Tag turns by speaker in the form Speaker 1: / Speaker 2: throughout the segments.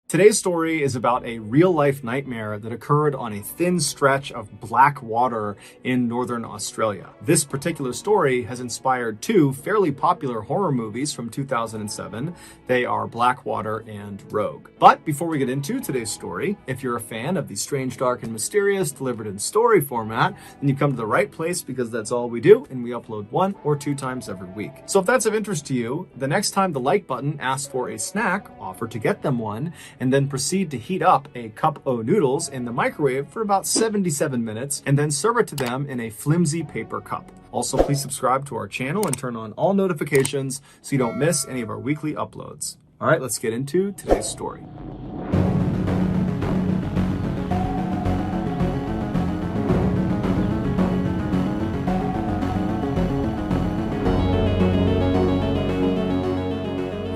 Speaker 1: Today's story is about a real-life nightmare that occurred on a thin stretch of black water in northern Australia. This particular story has inspired two fairly popular horror movies from 2007. They are Blackwater and Rogue. But before we get into today's story, if you're a fan of the strange, dark, and mysterious delivered in story format, then you come to the right place because that's all we do, and we upload 1 or 2 times every week. So if that's of interest to you, the next time the like button asks for a snack, offer to get them one, and then proceed to heat up a cup o' noodles in the microwave for about 77 minutes, and then serve it to them in a flimsy paper cup. Also, please subscribe to our channel and turn on all notifications so you don't miss any of our weekly uploads. All right, let's get into today's story.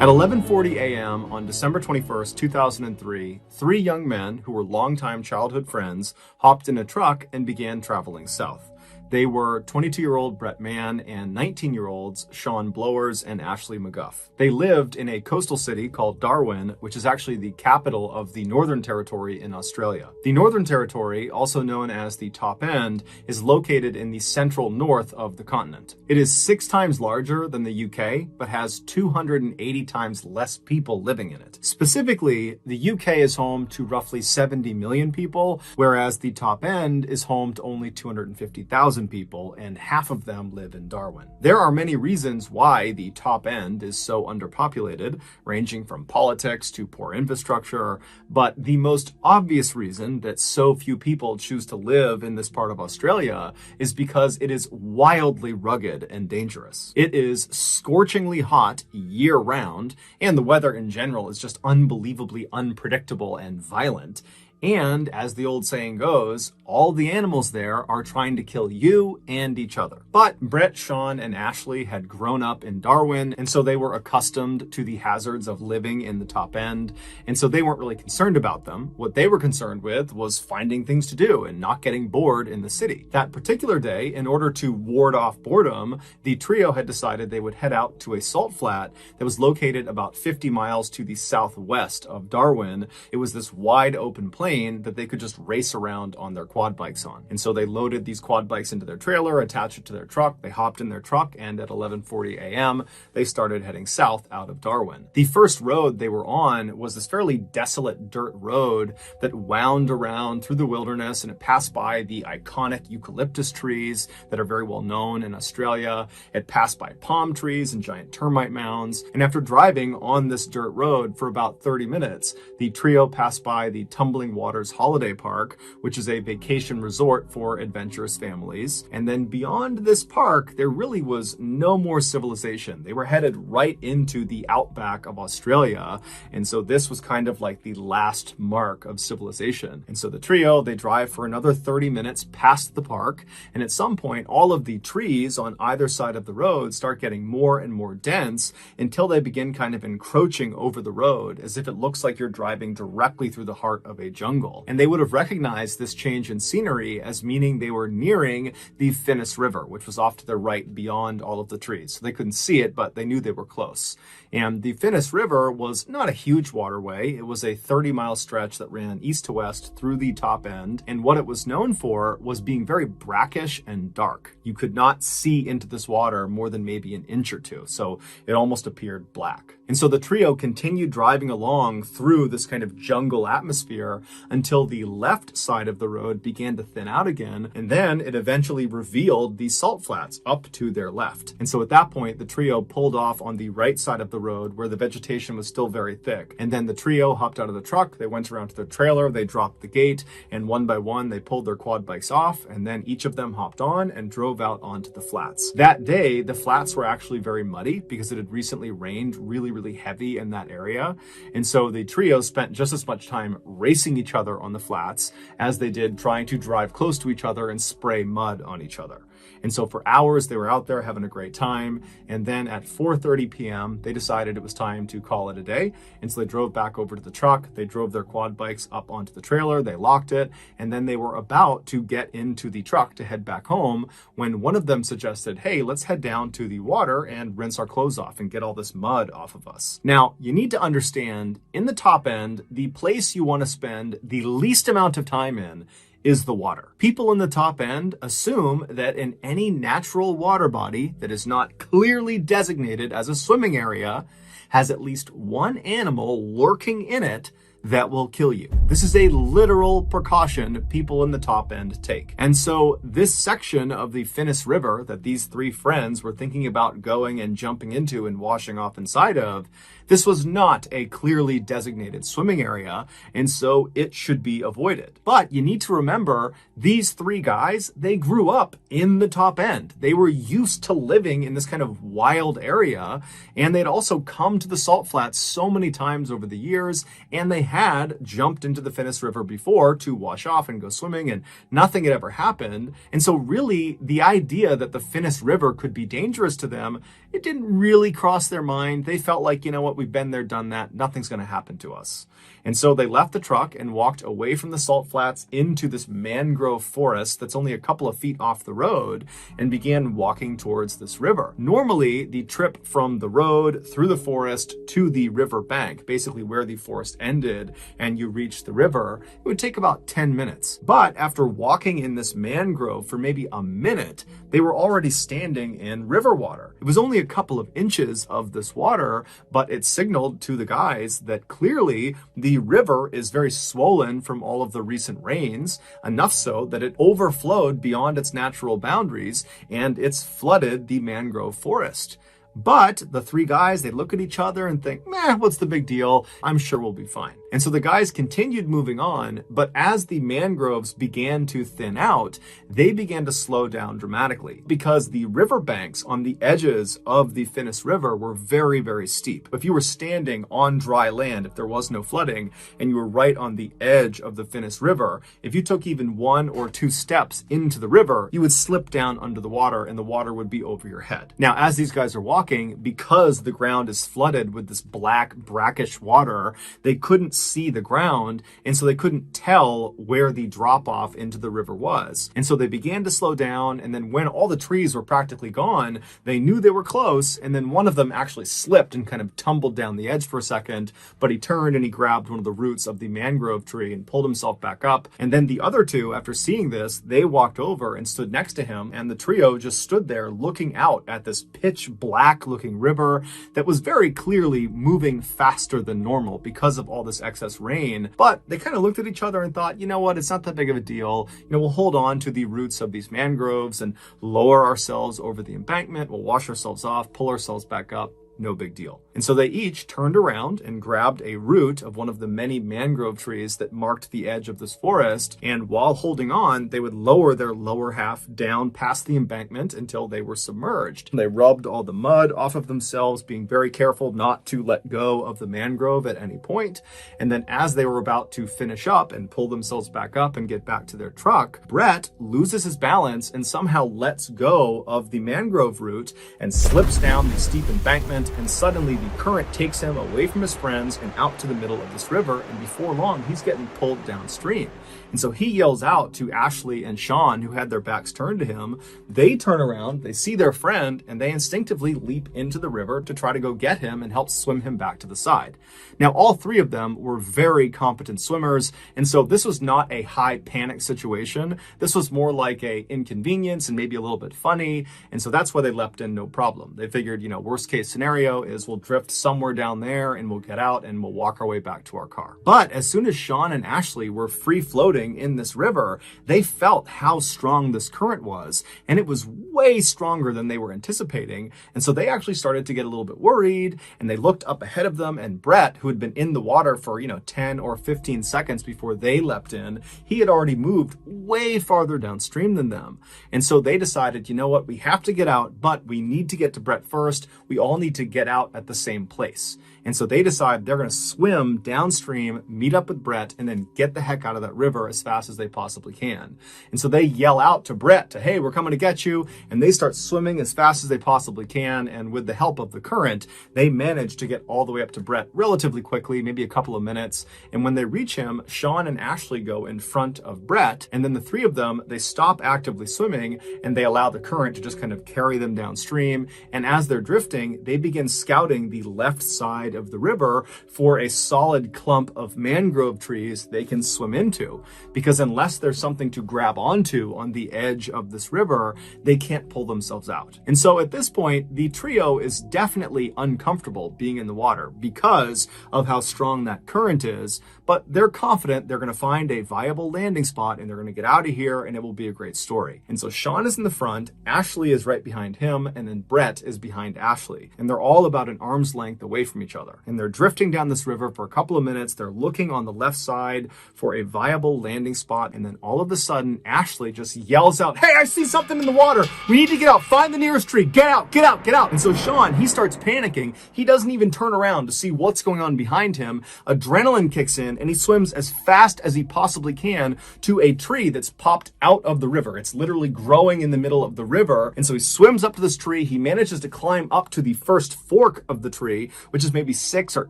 Speaker 1: At 11:40 a.m. on December 21st, 2003, 3 young men who were longtime childhood friends hopped in a truck and began traveling south. They were 22-year-old Brett Mann and 19-year-olds Sean Blowers and Ashley McGuff. They lived in a coastal city called Darwin, which is actually the capital of the Northern Territory in Australia. The Northern Territory, also known as the Top End, is located in the central north of the continent. It is 6 times larger than the UK, but has 280 times less people living in it. Specifically, the UK is home to roughly 70 million people, whereas the Top End is home to only 250,000 people, and half of them live in Darwin. There are many reasons why the Top End is so underpopulated, ranging from politics to poor infrastructure, but the most obvious reason that so few people choose to live in this part of Australia is because it is wildly rugged and dangerous. It is scorchingly hot year-round, and the weather in general is just unbelievably unpredictable and violent. And as the old saying goes, all the animals there are trying to kill you and each other. But Brett, Sean, and Ashley had grown up in Darwin, and so they were accustomed to the hazards of living in the Top End, and so they weren't really concerned about them. What they were concerned with was finding things to do and not getting bored in the city. That particular day, in order to ward off boredom, the trio had decided they would head out to a salt flat that was located about 50 miles to the southwest of Darwin. It was this wide open plain that they could just race around on their quad bikes on. And so they loaded these quad bikes into their trailer, attached it to their truck, they hopped in their truck, and at 11:40 a.m. they started heading south out of Darwin. The first road they were on was this fairly desolate dirt road that wound around through the wilderness, and it passed by the iconic eucalyptus trees that are very well known in Australia. It passed by palm trees and giant termite mounds. And after driving on this dirt road for about 30 minutes, the trio passed by the Tumbling Waters Holiday Park, which is a vacation resort for adventurous families. And then beyond this park, there really was no more civilization. They were headed right into the outback of Australia. And so this was kind of like the last mark of civilization. And so the trio, they drive for another 30 minutes past the park. And at some point, all of the trees on either side of the road start getting more and more dense until they begin kind of encroaching over the road, as if it looks like you're driving directly through the heart of a jungle. And they would have recognized this change in scenery as meaning they were nearing the Finnis River, which was off to their right beyond all of the trees. So they couldn't see it, but they knew they were close. And the Finnis River was not a huge waterway. It was a 30-mile stretch that ran east to west through the Top End. And what it was known for was being very brackish and dark. You could not see into this water more than maybe an inch or two. So it almost appeared black. And so the trio continued driving along through this kind of jungle atmosphere until the left side of the road began to thin out again, and then it eventually revealed the salt flats up to their left. And so at that point, the trio pulled off on the right side of the road where the vegetation was still very thick. And then the trio hopped out of the truck, they went around to their trailer, they dropped the gate, and one by one, they pulled their quad bikes off, and then each of them hopped on and drove out onto the flats. That day, the flats were actually very muddy because it had recently rained really heavy in that area. And so the trio spent just as much time racing each other on the flats as they did trying to drive close to each other and spray mud on each other. And so for hours, they were out there having a great time. And then at 4:30 p.m., they decided it was time to call it a day. And so they drove back over to the truck. They drove their quad bikes up onto the trailer. They locked it. And then they were about to get into the truck to head back home when one of them suggested, hey, let's head down to the water and rinse our clothes off and get all this mud off of us. Now, you need to understand, in the top end, the place you want to spend the least amount of time in is the water. People in the top end assume that in any natural water body that is not clearly designated as a swimming area has at least one animal lurking in it that will kill you. This is a literal precaution people in the top end take. And so this section of the Finnis River that these three friends were thinking about going and jumping into and washing off inside of, this was not a clearly designated swimming area, and so it should be avoided. But you need to remember, these three guys, they grew up in the top end. They were used to living in this kind of wild area, and they'd also come to the salt flats so many times over the years, and they had jumped into the Finnis River before to wash off and go swimming, and nothing had ever happened. And so really, the idea that the Finnis River could be dangerous to them, it didn't really cross their mind. They felt like, you know what, we've been there, done that. Nothing's going to happen to us. And so they left the truck and walked away from the salt flats into this mangrove forest that's only a couple of feet off the road and began walking towards this river. Normally, the trip from the road through the forest to the river bank, basically where the forest ended and you reach the river, it would take about 10 minutes. But after walking in this mangrove for maybe a minute, they were already standing in river water. It was only a couple of inches of this water, but it signaled to the guys that clearly the river is very swollen from all of the recent rains, enough so that it overflowed beyond its natural boundaries and it's flooded the mangrove forest. But the three guys, they look at each other and think, meh, what's the big deal? I'm sure we'll be fine. And so the guys continued moving on, but as the mangroves began to thin out, they began to slow down dramatically because the riverbanks on the edges of the Finnis River were very, very steep. If you were standing on dry land, if there was no flooding, and you were right on the edge of the Finnis River, if you took even 1 or 2 steps into the river, you would slip down under the water and the water would be over your head. Now, as these guys are walking, because the ground is flooded with this black, brackish water, they couldn't see the ground, and so they couldn't tell where the drop-off into the river was. And so they began to slow down, and then when all the trees were practically gone, they knew they were close, and then one of them actually slipped and kind of tumbled down the edge for a second, but he turned and he grabbed one of the roots of the mangrove tree and pulled himself back up. And then the other two, after seeing this, they walked over and stood next to him, and the trio just stood there looking out at this pitch black looking river that was very clearly moving faster than normal because of all this excess rain. But they kind of looked at each other and thought, you know what, it's not that big of a deal. You know, we'll hold on to the roots of these mangroves and lower ourselves over the embankment. We'll wash ourselves off, pull ourselves back up. No big deal. And so they each turned around and grabbed a root of one of the many mangrove trees that marked the edge of this forest. And while holding on, they would lower their lower half down past the embankment until they were submerged. They rubbed all the mud off of themselves, being very careful not to let go of the mangrove at any point. And then as they were about to finish up and pull themselves back up and get back to their truck, Brett loses his balance and somehow lets go of the mangrove root and slips down the steep embankment, and suddenly the current takes him away from his friends and out to the middle of this river, and before long he's getting pulled downstream. And so he yells out to Ashley and Sean, who had their backs turned to him. They turn around, they see their friend, and they instinctively leap into the river to try to go get him and help swim him back to the side. Now, all three of them were very competent swimmers, and so this was not a high panic situation. This was more like a inconvenience and maybe a little bit funny, and so that's why they leapt in no problem. They figured, you know, worst case scenario is we'll drift somewhere down there and we'll get out and we'll walk our way back to our car. But as soon as Sean and Ashley were free floating in this river, they felt how strong this current was, and it was way stronger than they were anticipating. And so they actually started to get a little bit worried, and they looked up ahead of them, and Brett, who had been in the water for, 10 or 15 seconds before they leapt in, he had already moved way farther downstream than them. And so they decided, you know what, we have to get out, but we need to get to Brett first. We all need to get out at the same place. And so they decide they're going to swim downstream, meet up with Brett, and then get the heck out of that river as fast as they possibly can. And so they yell out to Brett to, hey, we're coming to get you. And they start swimming as fast as they possibly can. And with the help of the current, they manage to get all the way up to Brett relatively quickly, maybe a couple of minutes. And when they reach him, Sean and Ashley go in front of Brett. And then the three of them, they stop actively swimming and they allow the current to just kind of carry them downstream. And as they're drifting, they begin scouting the left side of the river for a solid clump of mangrove trees they can swim into. Because unless there's something to grab onto on the edge of this river, they can't pull themselves out. And so at this point, the trio is definitely uncomfortable being in the water because of how strong that current is, but they're confident they're going to find a viable landing spot and they're going to get out of here and it will be a great story. And so Sean is in the front, Ashley is right behind him, and then Brett is behind Ashley. And they're all about an arm's length away from each other. And they're drifting down this river for a couple of minutes. They're looking on the left side for a viable landing spot. And then all of a sudden, Ashley just yells out, hey, I see something in the water. We need to get out. Find the nearest tree. Get out, get out, get out. And so Sean, he starts panicking. He doesn't even turn around to see what's going on behind him. Adrenaline kicks in and he swims as fast as he possibly can to a tree that's popped out of the river. It's literally growing in the middle of the river. And so he swims up to this tree. He manages to climb up to the first fork of the tree, which is maybe 6 or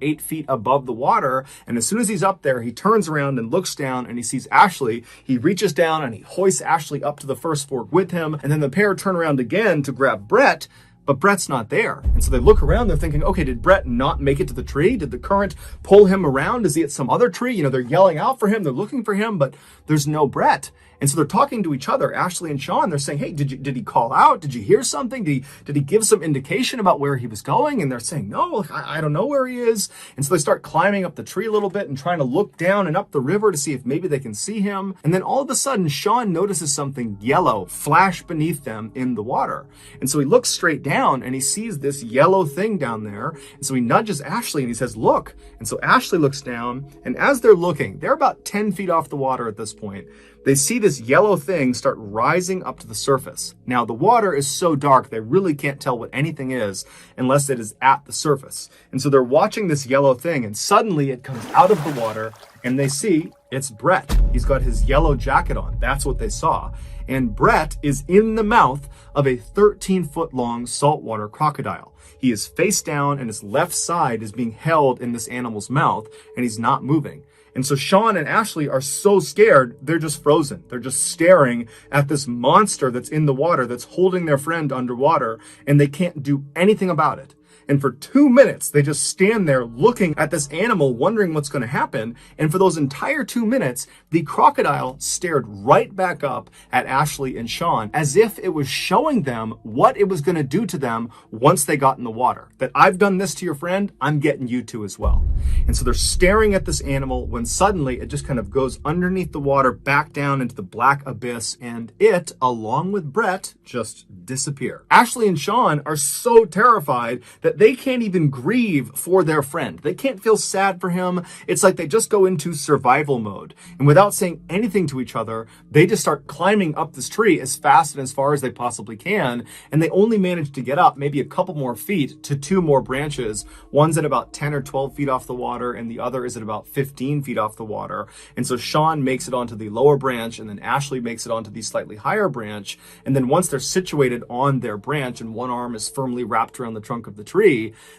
Speaker 1: 8 feet above the water. And as soon as he's up there, he turns around and looks down and he sees Ashley. He reaches down and he hoists Ashley up to the first fork with him. And then the pair turn around again to grab Brett, but Brett's not there. And so they look around, they're thinking, okay, did Brett not make it to the tree? Did the current pull him around? Is he at some other tree? You know, they're yelling out for him, they're looking for him, but there's no Brett. And so they're talking to each other, Ashley and Sean. They're saying, hey, did he call out? Did you hear something? Did he give some indication about where he was going? And they're saying, no, I don't know where he is. And so they start climbing up the tree a little bit and trying to look down and up the river to see if maybe they can see him. And then all of a sudden, Sean notices something yellow flash beneath them in the water. And so he looks straight down and he sees this yellow thing down there. And so he nudges Ashley and he says, look. And so Ashley looks down, and as they're looking, they're about 10 feet off the water at this point. They see this yellow thing start rising up to the surface. Now, the water is so dark, they really can't tell what anything is unless it is at the surface. And so they're watching this yellow thing, and suddenly it comes out of the water, and they see it's Brett. He's got his yellow jacket on. That's what they saw. And Brett is in the mouth of a 13-foot-long saltwater crocodile. He is face down, and his left side is being held in this animal's mouth, and he's not moving. And so Sean and Ashley are so scared, they're just frozen. They're just staring at this monster that's in the water, that's holding their friend underwater, and they can't do anything about it. And for 2 minutes, they just stand there looking at this animal, wondering what's going to happen. And for those entire 2 minutes, the crocodile stared right back up at Ashley and Sean as if it was showing them what it was going to do to them once they got in the water. That I've done this to your friend, I'm getting you to as well. And so they're staring at this animal when suddenly it just kind of goes underneath the water, back down into the black abyss, and it, along with Brett, just disappear. Ashley and Sean are so terrified that they can't even grieve for their friend. They can't feel sad for him. It's like they just go into survival mode. And without saying anything to each other, they just start climbing up this tree as fast and as far as they possibly can. And they only manage to get up maybe a couple more feet to 2 more branches. One's at about 10 or 12 feet off the water, and the other is at about 15 feet off the water. And so Sean makes it onto the lower branch, and then Ashley makes it onto the slightly higher branch. And then once they're situated on their branch and one arm is firmly wrapped around the trunk of the tree,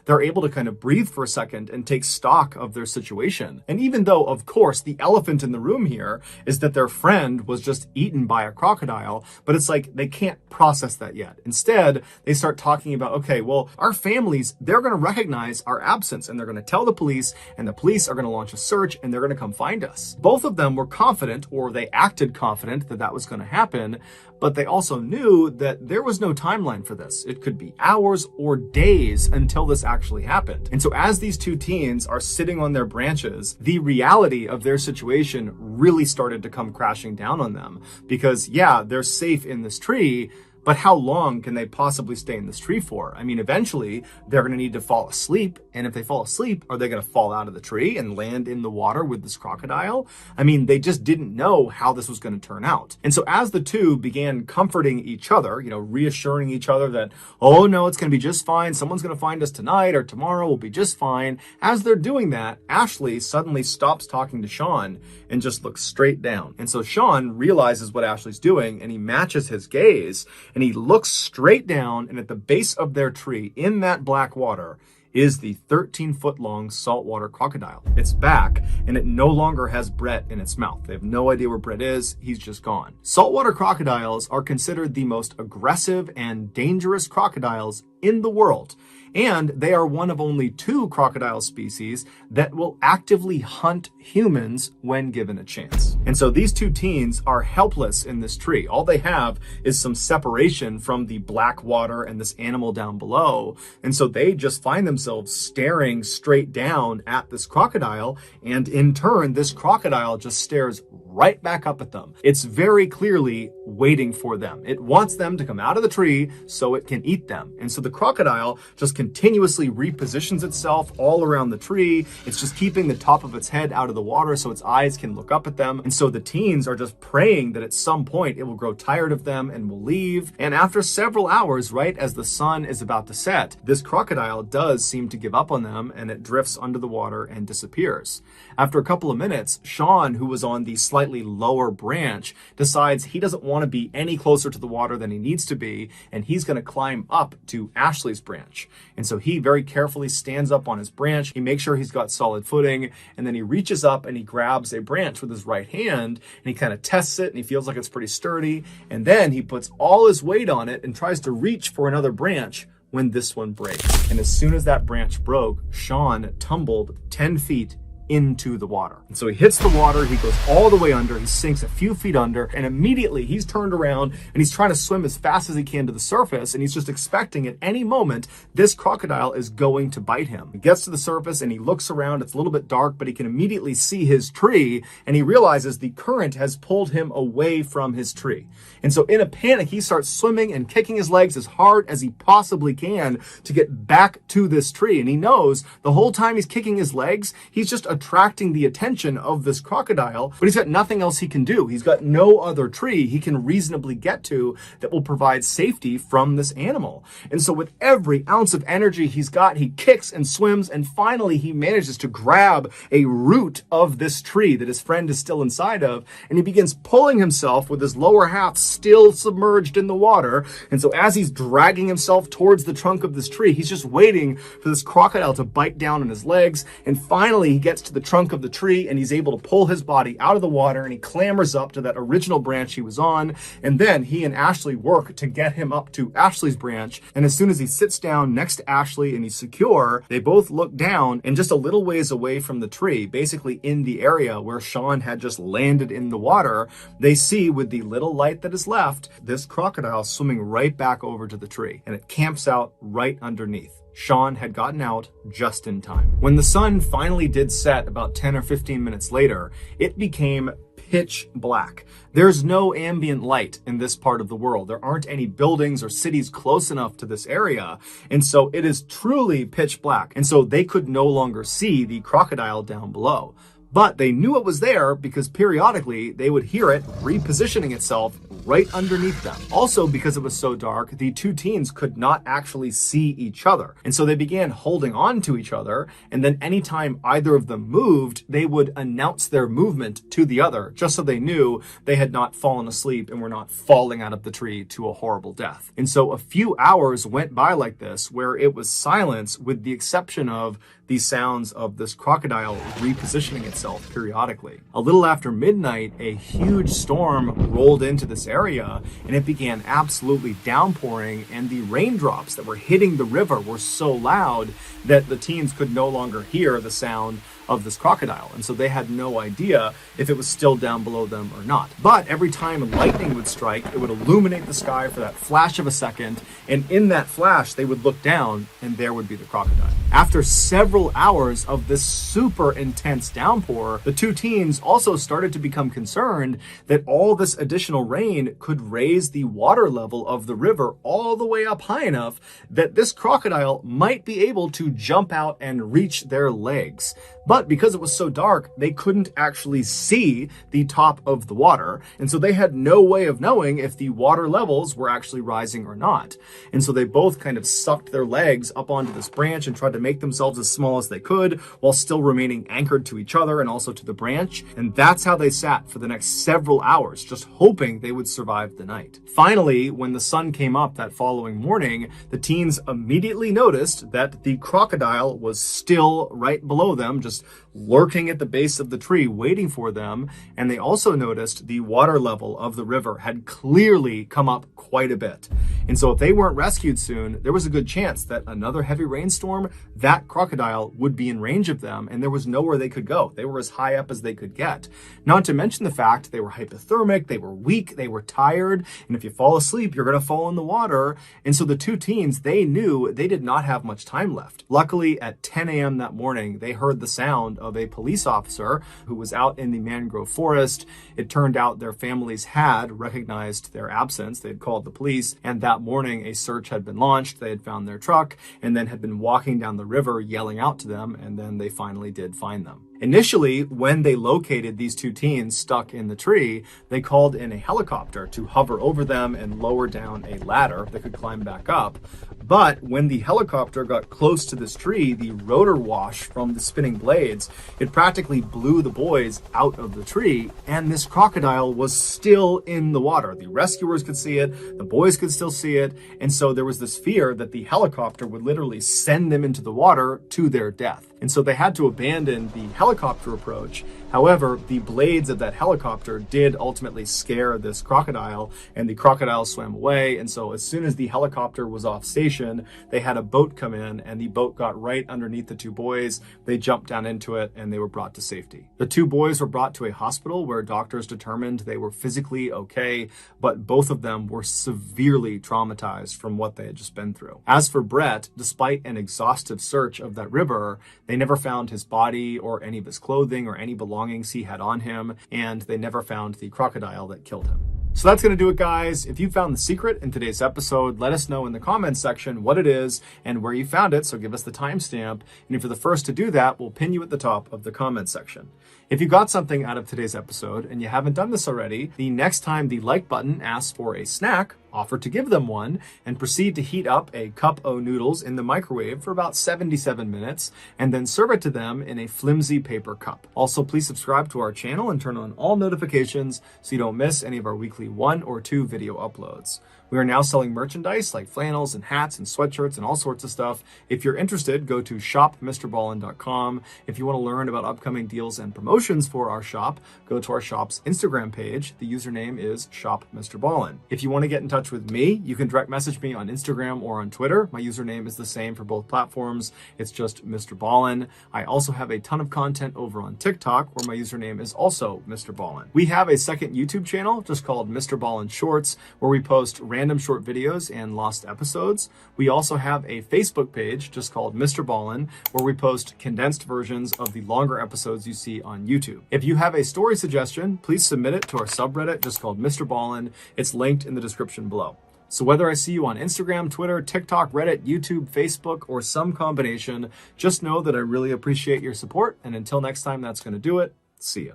Speaker 1: they're able to kind of breathe for a second and take stock of their situation. And even though, of course, the elephant in the room here is that their friend was just eaten by a crocodile, but it's like they can't process that yet. Instead, they start talking about, okay, well, our families, they're going to recognize our absence and they're going to tell the police, and the police are going to launch a search and they're going to come find us. Both of them were confident, or they acted confident, that that was going to happen, but they also knew that there was no timeline for this. It could be hours or days until this actually happened. And so as these two teens are sitting on their branches, the reality of their situation really started to come crashing down on them. Because yeah, they're safe in this tree, But how long can they possibly stay in this tree for? I mean, eventually they're going to need to fall asleep. And if they fall asleep, are they going to fall out of the tree and land in the water with this crocodile? I mean, they just didn't know how this was going to turn out. And so as the two began comforting each other, reassuring each other that, oh no, it's going to be just fine. Someone's going to find us tonight or tomorrow. We'll be just fine. As they're doing that, Ashley suddenly stops talking to Sean and just looks straight down. And so Sean realizes what Ashley's doing, and he matches his gaze, and he looks straight down, and at the base of their tree in that black water is the 13-foot-long saltwater crocodile. It's back, and it no longer has Brett in its mouth. They have no idea where Brett is. He's just gone. Saltwater crocodiles are considered the most aggressive and dangerous crocodiles in the world. And they are one of only 2 crocodile species that will actively hunt humans when given a chance. And so these 2 teens are helpless in this tree. All they have is some separation from the black water and this animal down below. And so they just find themselves staring straight down at this crocodile. And in turn, this crocodile just stares right back up at them. It's very clearly waiting for them. It wants them to come out of the tree so it can eat them. And so the crocodile just continuously repositions itself all around the tree. It's just keeping the top of its head out of the water so its eyes can look up at them. And so the teens are just praying that at some point it will grow tired of them and will leave. And after several hours, right as the sun is about to set, this crocodile does seem to give up on them, and it drifts under the water and disappears. After a couple of minutes, Sean, who was on the slightly lower branch, decides he doesn't want to be any closer to the water than he needs to be, and he's going to climb up to Ashley's branch. And so he very carefully stands up on his branch. He makes sure he's got solid footing, and then he reaches up and he grabs a branch with his right hand, and he kind of tests it, and he feels like it's pretty sturdy. And then he puts all his weight on it and tries to reach for another branch when this one breaks. And as soon as that branch broke, Sean tumbled 10 feet into the water. And so he hits the water, he goes all the way under, he sinks a few feet under, and immediately he's turned around and he's trying to swim as fast as he can to the surface, and he's just expecting at any moment this crocodile is going to bite him. He gets to the surface and he looks around. It's a little bit dark, but he can immediately see his tree, and he realizes the current has pulled him away from his tree. And so in a panic, he starts swimming and kicking his legs as hard as he possibly can to get back to this tree. And he knows the whole time he's kicking his legs, he's just attracting the attention of this crocodile, but he's got nothing else he can do. He's got no other tree he can reasonably get to that will provide safety from this animal. And so with every ounce of energy he's got, he kicks and swims, and finally he manages to grab a root of this tree that his friend is still inside of, and he begins pulling himself with his lower half still submerged in the water. And so as he's dragging himself towards the trunk of this tree, he's just waiting for this crocodile to bite down on his legs. And finally he gets to the trunk of the tree, and he's able to pull his body out of the water, and he clambers up to that original branch he was on. And then he and Ashley work to get him up to Ashley's branch. And as soon as he sits down next to Ashley and he's secure, they both look down, and just a little ways away from the tree, basically in the area where Sean had just landed in the water, they see, with the little light that is left, this crocodile swimming right back over to the tree, and it camps out right underneath. Sean had gotten out just in time. When the sun finally did set about 10 or 15 minutes later, it became pitch black. There's no ambient light in this part of the world. There aren't any buildings or cities close enough to this area. And so it is truly pitch black. And so they could no longer see the crocodile down below. But they knew it was there because periodically they would hear it repositioning itself right underneath them. Also, because it was so dark, the 2 teens could not actually see each other. And so they began holding on to each other, and then anytime either of them moved, they would announce their movement to the other, just so they knew they had not fallen asleep and were not falling out of the tree to a horrible death. And so a few hours went by like this, where it was silence with the exception of the sounds of this crocodile repositioning itself periodically. A little after midnight, a huge storm rolled into this area, and it began absolutely downpouring, and the raindrops that were hitting the river were so loud that the teens could no longer hear the sound of this crocodile. And so they had no idea if it was still down below them or not. But every time lightning would strike, it would illuminate the sky for that flash of a second. And in that flash, they would look down and there would be the crocodile. After several hours of this super intense downpour, the two teens also started to become concerned that all this additional rain could raise the water level of the river all the way up high enough that this crocodile might be able to jump out and reach their legs. But because it was so dark, they couldn't actually see the top of the water. And so they had no way of knowing if the water levels were actually rising or not. And so they both kind of sucked their legs up onto this branch and tried to make themselves as small as they could while still remaining anchored to each other and also to the branch. And that's how they sat for the next several hours, just hoping they would survive the night. Finally, when the sun came up that following morning, the teens immediately noticed that the crocodile was still right below them, just lurking at the base of the tree waiting for them. And they also noticed the water level of the river had clearly come up quite a bit. And so if they weren't rescued soon, there was a good chance that another heavy rainstorm, that crocodile would be in range of them and there was nowhere they could go. They were as high up as they could get. Not to mention the fact they were hypothermic, they were weak, they were tired, and if you fall asleep, you're going to fall in the water. And so the two teens, they knew they did not have much time left. Luckily, at 10 a.m. that morning, they heard the sound of a police officer who was out in the mangrove forest. It turned out their families had recognized their absence. They had called the police, and that morning a search had been launched. They had found their truck and then had been walking down the river yelling out to them, and then they finally did find them. Initially, when they located these two teens stuck in the tree, they called in a helicopter to hover over them and lower down a ladder that could climb back up. But when the helicopter got close to this tree, the rotor wash from the spinning blades, it practically blew the boys out of the tree, and this crocodile was still in the water. The rescuers could see it, the boys could still see it, and so there was this fear that the helicopter would literally send them into the water to their death. And so they had to abandon the helicopter approach. However, the blades of that helicopter did ultimately scare this crocodile, and the crocodile swam away. And so as soon as the helicopter was off station, they had a boat come in, and the boat got right underneath the two boys. They jumped down into it, and they were brought to safety. The two boys were brought to a hospital where doctors determined they were physically okay, but both of them were severely traumatized from what they had just been through. As for Brett, despite an exhaustive search of that river, they never found his body or any of his clothing or any belongings he had on him, and they never found the crocodile that killed him. So that's going to do it, guys. If you found the secret in today's episode, let us know in the comments section what it is and where you found it, so give us the timestamp. And if you're the first to do that, we'll pin you at the top of the comment section. If you got something out of today's episode and you haven't done this already, the next time the like button asks for a snack, offer to give them one, and proceed to heat up a cup o' noodles in the microwave for about 77 minutes, and then serve it to them in a flimsy paper cup. Also, please subscribe to our channel and turn on all notifications so you don't miss any of our weekly 1 or 2 video uploads. We are now selling merchandise like flannels and hats and sweatshirts and all sorts of stuff. If you're interested, go to shopmrballen.com. If you want to learn about upcoming deals and promotions for our shop, go to our shop's Instagram page. The username is shopmrballen. If you want to get in touch with me, you can direct message me on Instagram or on Twitter. My username is the same for both platforms. It's just MrBallen. I also have a ton of content over on TikTok where my username is also MrBallen. We have a second YouTube channel just called MrBallen Shorts where we post random short videos and lost episodes. We also have a Facebook page just called MrBallen where we post condensed versions of the longer episodes you see on YouTube. If you have a story suggestion, please submit it to our subreddit just called MrBallen. It's linked in the description below. So whether I see you on Instagram, Twitter, TikTok, Reddit, YouTube, Facebook, or some combination, just know that I really appreciate your support. And until next time, that's going to do it. See ya.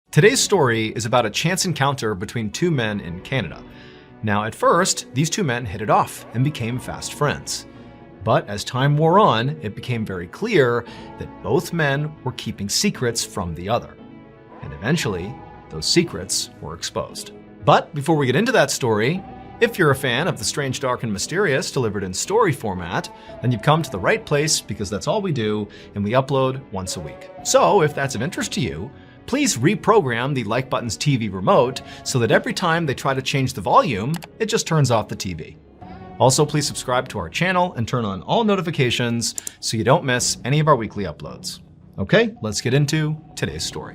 Speaker 1: Today's story is about a chance encounter between two men in Canada. Now, at first, these two men hit it off and became fast friends. But as time wore on, it became very clear that both men were keeping secrets from the other. And eventually, those secrets were exposed. But before we get into that story, if you're a fan of the strange, dark, and mysterious delivered in story format, then you've come to the right place because that's all we do, and we upload once a week. So if that's of interest to you, please reprogram the like button's TV remote so that every time they try to change the volume, it just turns off the TV. Also, please subscribe to our channel and turn on all notifications so you don't miss any of our weekly uploads. Okay, let's get into today's story.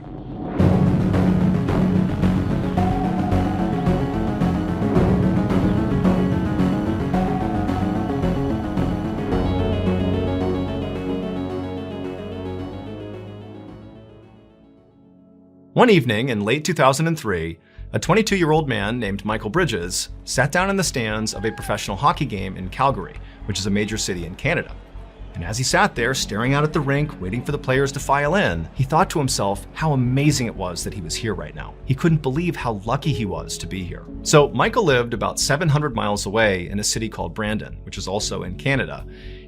Speaker 1: One evening in late 2003, a 22-year-old man named Michael Bridges sat down in the stands of a professional hockey game in Calgary, which is a major city in Canada. And as he sat there staring out at the rink, waiting for the players to file in, he thought to himself how amazing it was that he was here right now. He couldn't believe how lucky he was to be here. So Michael lived about 700 miles away in a city called Brandon, which is also in Canada.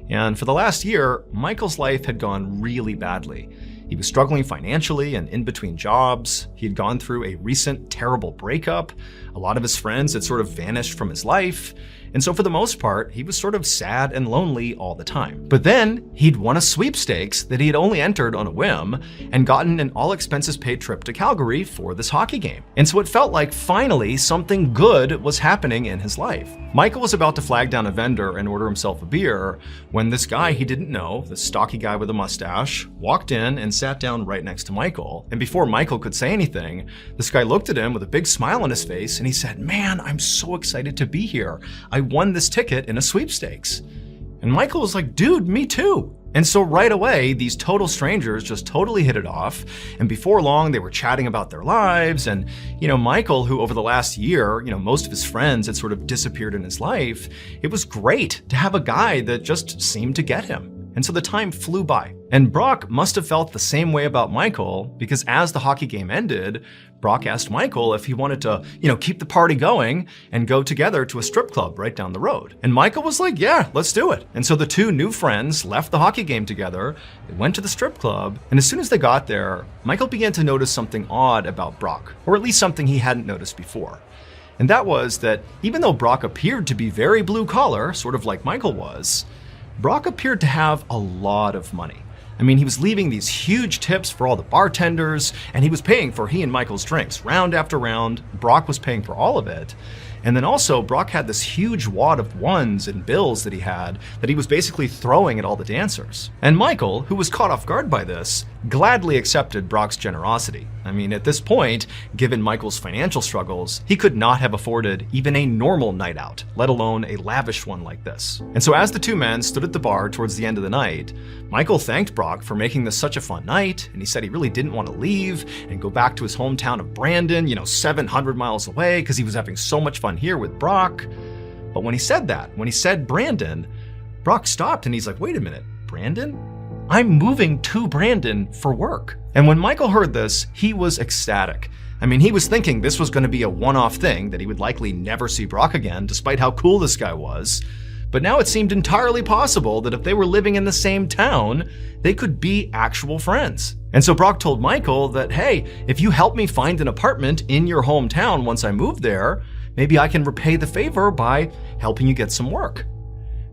Speaker 1: And for the last year, Michael's life had gone really badly. He was struggling financially and in between jobs. He had gone through a recent terrible breakup. A lot of his friends had sort of vanished from his life. And so for the most part, he was sort of sad and lonely all the time. But then he'd won a sweepstakes that he had only entered on a whim and gotten an all-expenses-paid trip to Calgary for this hockey game. And so it felt like finally something good was happening in his life. Michael was about to flag down a vendor and order himself a beer when this guy he didn't know, this stocky guy with a mustache, walked in and sat down right next to Michael. And before Michael could say anything, this guy looked at him with a big smile on his face and he said, "Man, I'm so excited to be here. I won this ticket in a sweepstakes." And Michael was like, "Dude, me too." And so right away, these total strangers just totally hit it off. And before long, they were chatting about their lives. And, Michael, who over the last year, most of his friends had sort of disappeared in his life, it was great to have a guy that just seemed to get him. And so the time flew by. And Brock must have felt the same way about Michael, because as the hockey game ended, Brock asked Michael if he wanted to, keep the party going and go together to a strip club right down the road. And Michael was like, "Yeah, let's do it." And so the two new friends left the hockey game together, they went to the strip club, and as soon as they got there, Michael began to notice something odd about Brock, or at least something he hadn't noticed before. And that was that even though Brock appeared to be very blue collar, sort of like Michael was, Brock appeared to have a lot of money. I mean, he was leaving these huge tips for all the bartenders, and he was paying for he and Michael's drinks round after round. Brock was paying for all of it. And then also, Brock had this huge wad of ones and bills that he was basically throwing at all the dancers. And Michael, who was caught off guard by this, gladly accepted Brock's generosity. I mean, at this point, given Michael's financial struggles, he could not have afforded even a normal night out, let alone a lavish one like this. And so as the two men stood at the bar towards the end of the night, Michael thanked Brock for making this such a fun night, and he said he really didn't want to leave and go back to his hometown of Brandon, 700 miles away, because he was having so much fun here with Brock. But when he said Brandon, Brock stopped and he's like, "Wait a minute, Brandon? I'm moving to Brandon for work." And when Michael heard this, he was ecstatic. I mean, he was thinking this was going to be a one-off thing, that he would likely never see Brock again, despite how cool this guy was. But now it seemed entirely possible that if they were living in the same town, they could be actual friends. And so Brock told Michael that, "Hey, if you help me find an apartment in your hometown once I move there, maybe I can repay the favor by helping you get some work."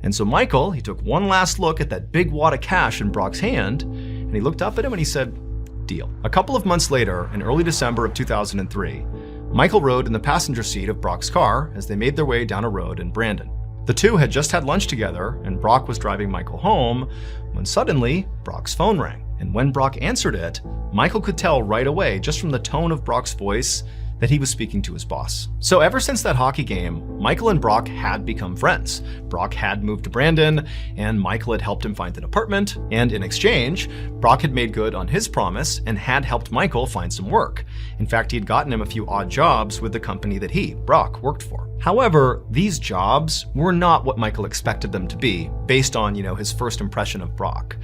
Speaker 1: And so Michael, he took one last look at that big wad of cash in Brock's hand, and he looked up at him and he said, "Deal." A couple of months later, in early December of 2003, Michael rode in the passenger seat of Brock's car as they made their way down a road in Brandon. The two had just had lunch together, and Brock was driving Michael home when suddenly Brock's phone rang. And when Brock answered it, Michael could tell right away, just from the tone of Brock's voice, that he was speaking to his boss. So ever since that hockey game, Michael and Brock had become friends. Brock had moved to Brandon, and Michael had helped him find an apartment, and in exchange, Brock had made good on his promise and had helped Michael find some work. In fact, he had gotten him a few odd jobs with the company that he, Brock, worked for. However, these jobs were not what Michael expected them to be, based on, his first impression of Brock.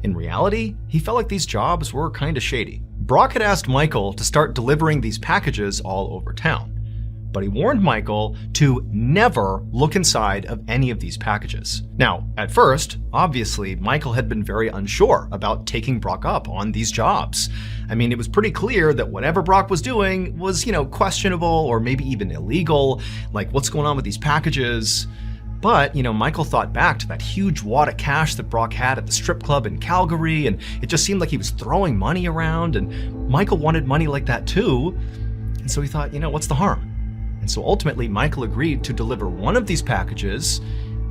Speaker 1: In reality, he felt like these jobs were kind of shady. Brock had asked Michael to start delivering these packages all over town, but he warned Michael to never look inside of any of these packages. Now, at first, obviously, Michael had been very unsure about taking Brock up on these jobs. I mean, it was pretty clear that whatever Brock was doing was, questionable or maybe even illegal. Like, what's going on with these packages? But, Michael thought back to that huge wad of cash that Brock had at the strip club in Calgary, and it just seemed like he was throwing money around, and Michael wanted money like that too. And so he thought, what's the harm? And so ultimately, Michael agreed to deliver one of these packages,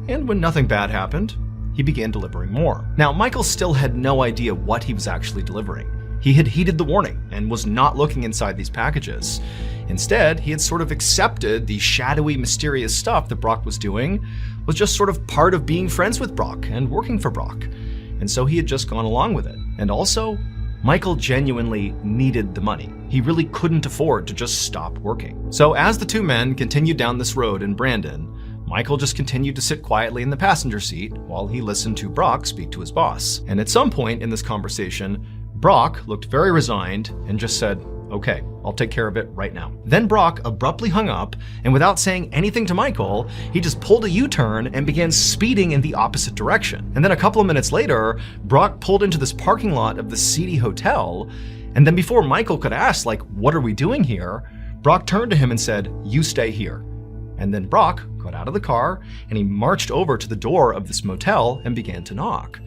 Speaker 1: and when nothing bad happened, he began delivering more. Now, Michael still had no idea what he was actually delivering. He had heeded the warning and was not looking inside these packages. Instead, he had sort of accepted the shadowy, mysterious stuff that Brock was doing was just sort of part of being friends with Brock and working for Brock. And so he had just gone along with it. And also, Michael genuinely needed the money. He really couldn't afford to just stop working. So as the two men continued down this road in Brandon, Michael just continued to sit quietly in the passenger seat while he listened to Brock speak to his boss. And at some point in this conversation, Brock looked very resigned and just said, "Okay, I'll take care of it right now." Then Brock abruptly hung up, and without saying anything to Michael, he just pulled a U-turn and began speeding in the opposite direction. And then a couple of minutes later, Brock pulled into this parking lot of the seedy hotel, and then before Michael could ask, like, "What are we doing here?" Brock turned to him and said, "You stay here." And then Brock got out of the car and he marched over to the door of this motel and began to knock.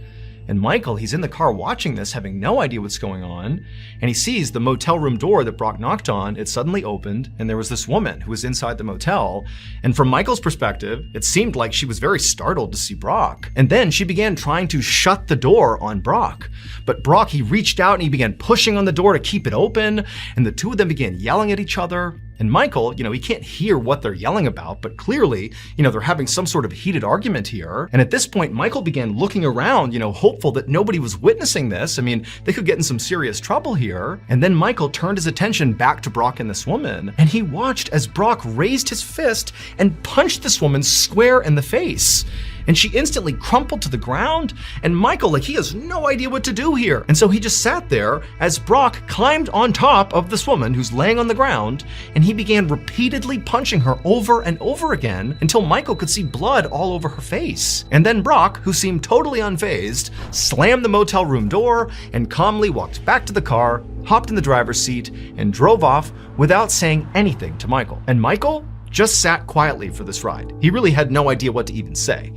Speaker 1: And Michael, he's in the car watching this, having no idea what's going on, and he sees the motel room door that Brock knocked on. It suddenly opened, and there was this woman who was inside the motel. And from Michael's perspective, it seemed like she was very startled to see Brock. And then she began trying to shut the door on Brock. But Brock, he reached out and he began pushing on the door to keep it open, and the two of them began yelling at each other. And Michael, he can't hear what they're yelling about, but clearly, they're having some sort of heated argument here. And at this point, Michael began looking around, hopeful that nobody was witnessing this. I mean, they could get in some serious trouble here. And then Michael turned his attention back to Brock and this woman, and he watched as Brock raised his fist and punched this woman square in the face. And she instantly crumpled to the ground, and Michael, he has no idea what to do here. And so he just sat there as Brock climbed on top of this woman who's laying on the ground, and he began repeatedly punching her over and over again until Michael could see blood all over her face. And then Brock, who seemed totally unfazed, slammed the motel room door and calmly walked back to the car, hopped in the driver's seat, and drove off without saying anything to Michael. And Michael just sat quietly for this ride. He really had no idea what to even say.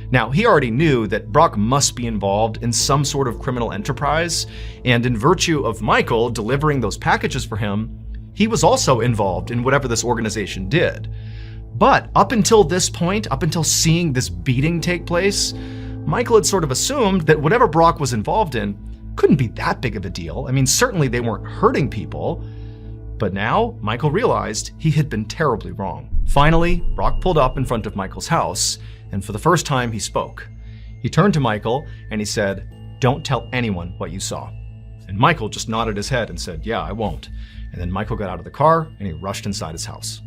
Speaker 1: Now, he already knew that Brock must be involved in some sort of criminal enterprise, and in virtue of Michael delivering those packages for him, he was also involved in whatever this organization did. But up until this point, up until seeing this beating take place, Michael had sort of assumed that whatever Brock was involved in couldn't be that big of a deal. I mean, certainly they weren't hurting people. But now, Michael realized he had been terribly wrong. Finally, Brock pulled up in front of Michael's house, and for the first time he spoke. He turned to Michael and he said, "Don't tell anyone what you saw." And Michael just nodded his head and said, "Yeah, I won't." And then Michael got out of the car and he rushed inside his house.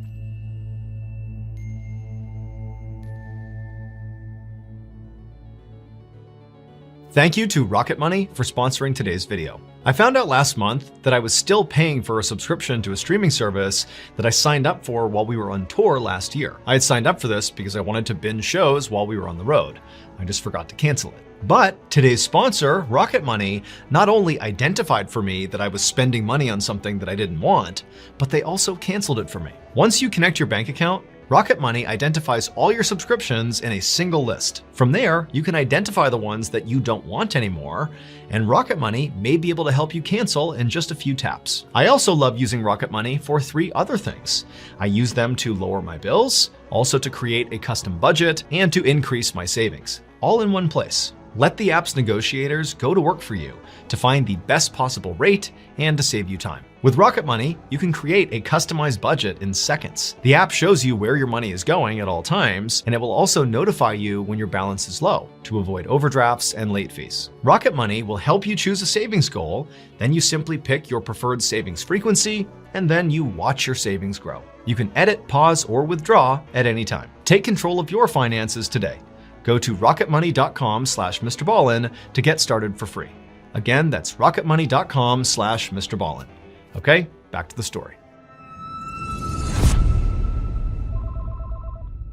Speaker 1: Thank you to Rocket Money for sponsoring today's video. I found out last month that I was still paying for a subscription to a streaming service that I signed up for while we were on tour last year. I had signed up for this because I wanted to binge shows while we were on the road. I just forgot to cancel it. But today's sponsor, Rocket Money, not only identified for me that I was spending money on something that I didn't want, but they also canceled it for me. Once you connect your bank account, Rocket Money identifies all your subscriptions in a single list. From there, you can identify the ones that you don't want anymore, and Rocket Money may be able to help you cancel in just a few taps. I also love using Rocket Money for 3 other things. I use them to lower my bills, also to create a custom budget, and to increase my savings, all in one place. Let the app's negotiators go to work for you to find the best possible rate and to save you time. With Rocket Money, you can create a customized budget in seconds. The app shows you where your money is going at all times, and it will also notify you when your balance is low to avoid overdrafts and late fees. Rocket Money will help you choose a savings goal, then you simply pick your preferred savings frequency, and then you watch your savings grow. You can edit, pause, or withdraw at any time. Take control of your finances today. Go to rocketmoney.com/MrBallen to get started for free. Again, that's rocketmoney.com/MrBallen. Okay, back to the story.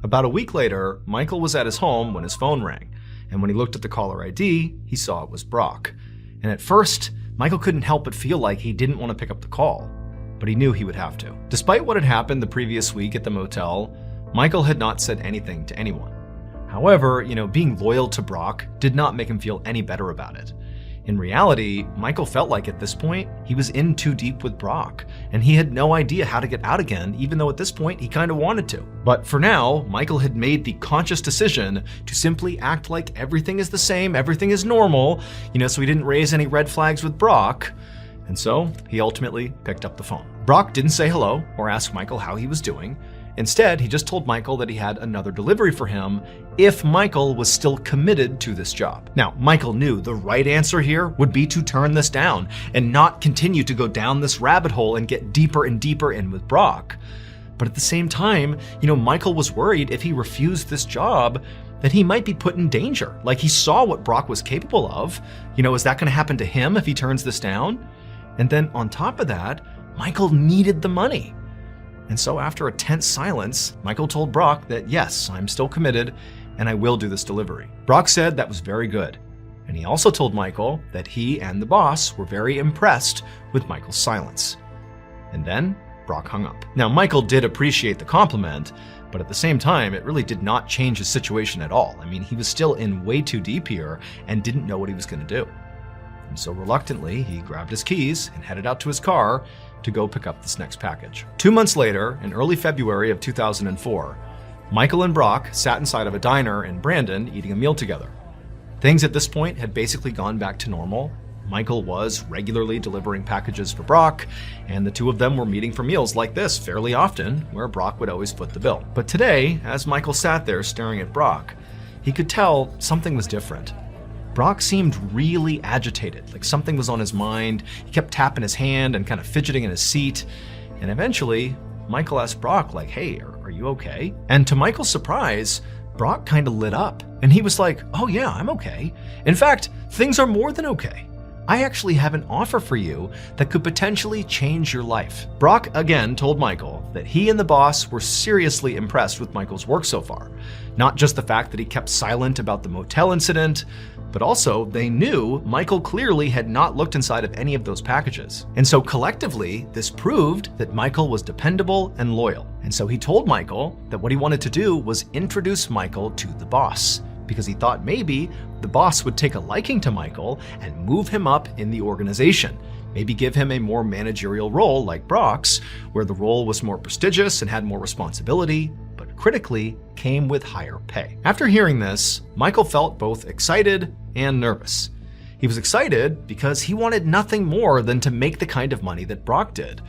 Speaker 1: About a week later, Michael was at his home when his phone rang, and when he looked at the caller ID, he saw it was Brock. And at first, Michael couldn't help but feel like he didn't want to pick up the call, but he knew he would have to. Despite what had happened the previous week at the motel, Michael had not said anything to anyone. However, being loyal to Brock did not make him feel any better about it. In reality, Michael felt like at this point, he was in too deep with Brock, and he had no idea how to get out again, even though at this point he kind of wanted to. But for now, Michael had made the conscious decision to simply act like everything is the same, everything is normal, so he didn't raise any red flags with Brock. And so he ultimately picked up the phone. Brock didn't say hello or ask Michael how he was doing. Instead, he just told Michael that he had another delivery for him if Michael was still committed to this job. Now, Michael knew the right answer here would be to turn this down and not continue to go down this rabbit hole and get deeper and deeper in with Brock. But at the same time, Michael was worried if he refused this job that he might be put in danger. Like, he saw what Brock was capable of. Is that going to happen to him if he turns this down? And then on top of that, Michael needed the money. And so after a tense silence, Michael told Brock that yes, I'm still committed and I will do this delivery. Brock said that was very good. And he also told Michael that he and the boss were very impressed with Michael's silence. And then Brock hung up. Now, Michael did appreciate the compliment, but at the same time, it really did not change his situation at all. He was still in way too deep here and didn't know what he was going to do. And so reluctantly, he grabbed his keys and headed out to his car to go pick up this next package. 2 months later, in early February of 2004, Michael and Brock sat inside of a diner in Brandon eating a meal together. Things at this point had basically gone back to normal. Michael was regularly delivering packages for Brock, and the two of them were meeting for meals like this fairly often, where Brock would always foot the bill. But today, as Michael sat there staring at Brock, he could tell something was different. Brock seemed really agitated, like something was on his mind. He kept tapping his hand and kind of fidgeting in his seat. And eventually, Michael asked Brock, like, hey, are you okay? And to Michael's surprise, Brock kind of lit up. And he was like, oh yeah, I'm okay. In fact, things are more than okay. I actually have an offer for you that could potentially change your life. Brock again told Michael that he and the boss were seriously impressed with Michael's work so far. Not just the fact that he kept silent about the motel incident, but also they knew Michael clearly had not looked inside of any of those packages. And so collectively, this proved that Michael was dependable and loyal. And so he told Michael that what he wanted to do was introduce Michael to the boss, because he thought maybe the boss would take a liking to Michael and move him up in the organization. Maybe give him a more managerial role like Brock's, where the role was more prestigious and had more responsibility, but critically came with higher pay. After hearing this, Michael felt both excited and nervous. He was excited because he wanted nothing more than to make the kind of money that Brock did.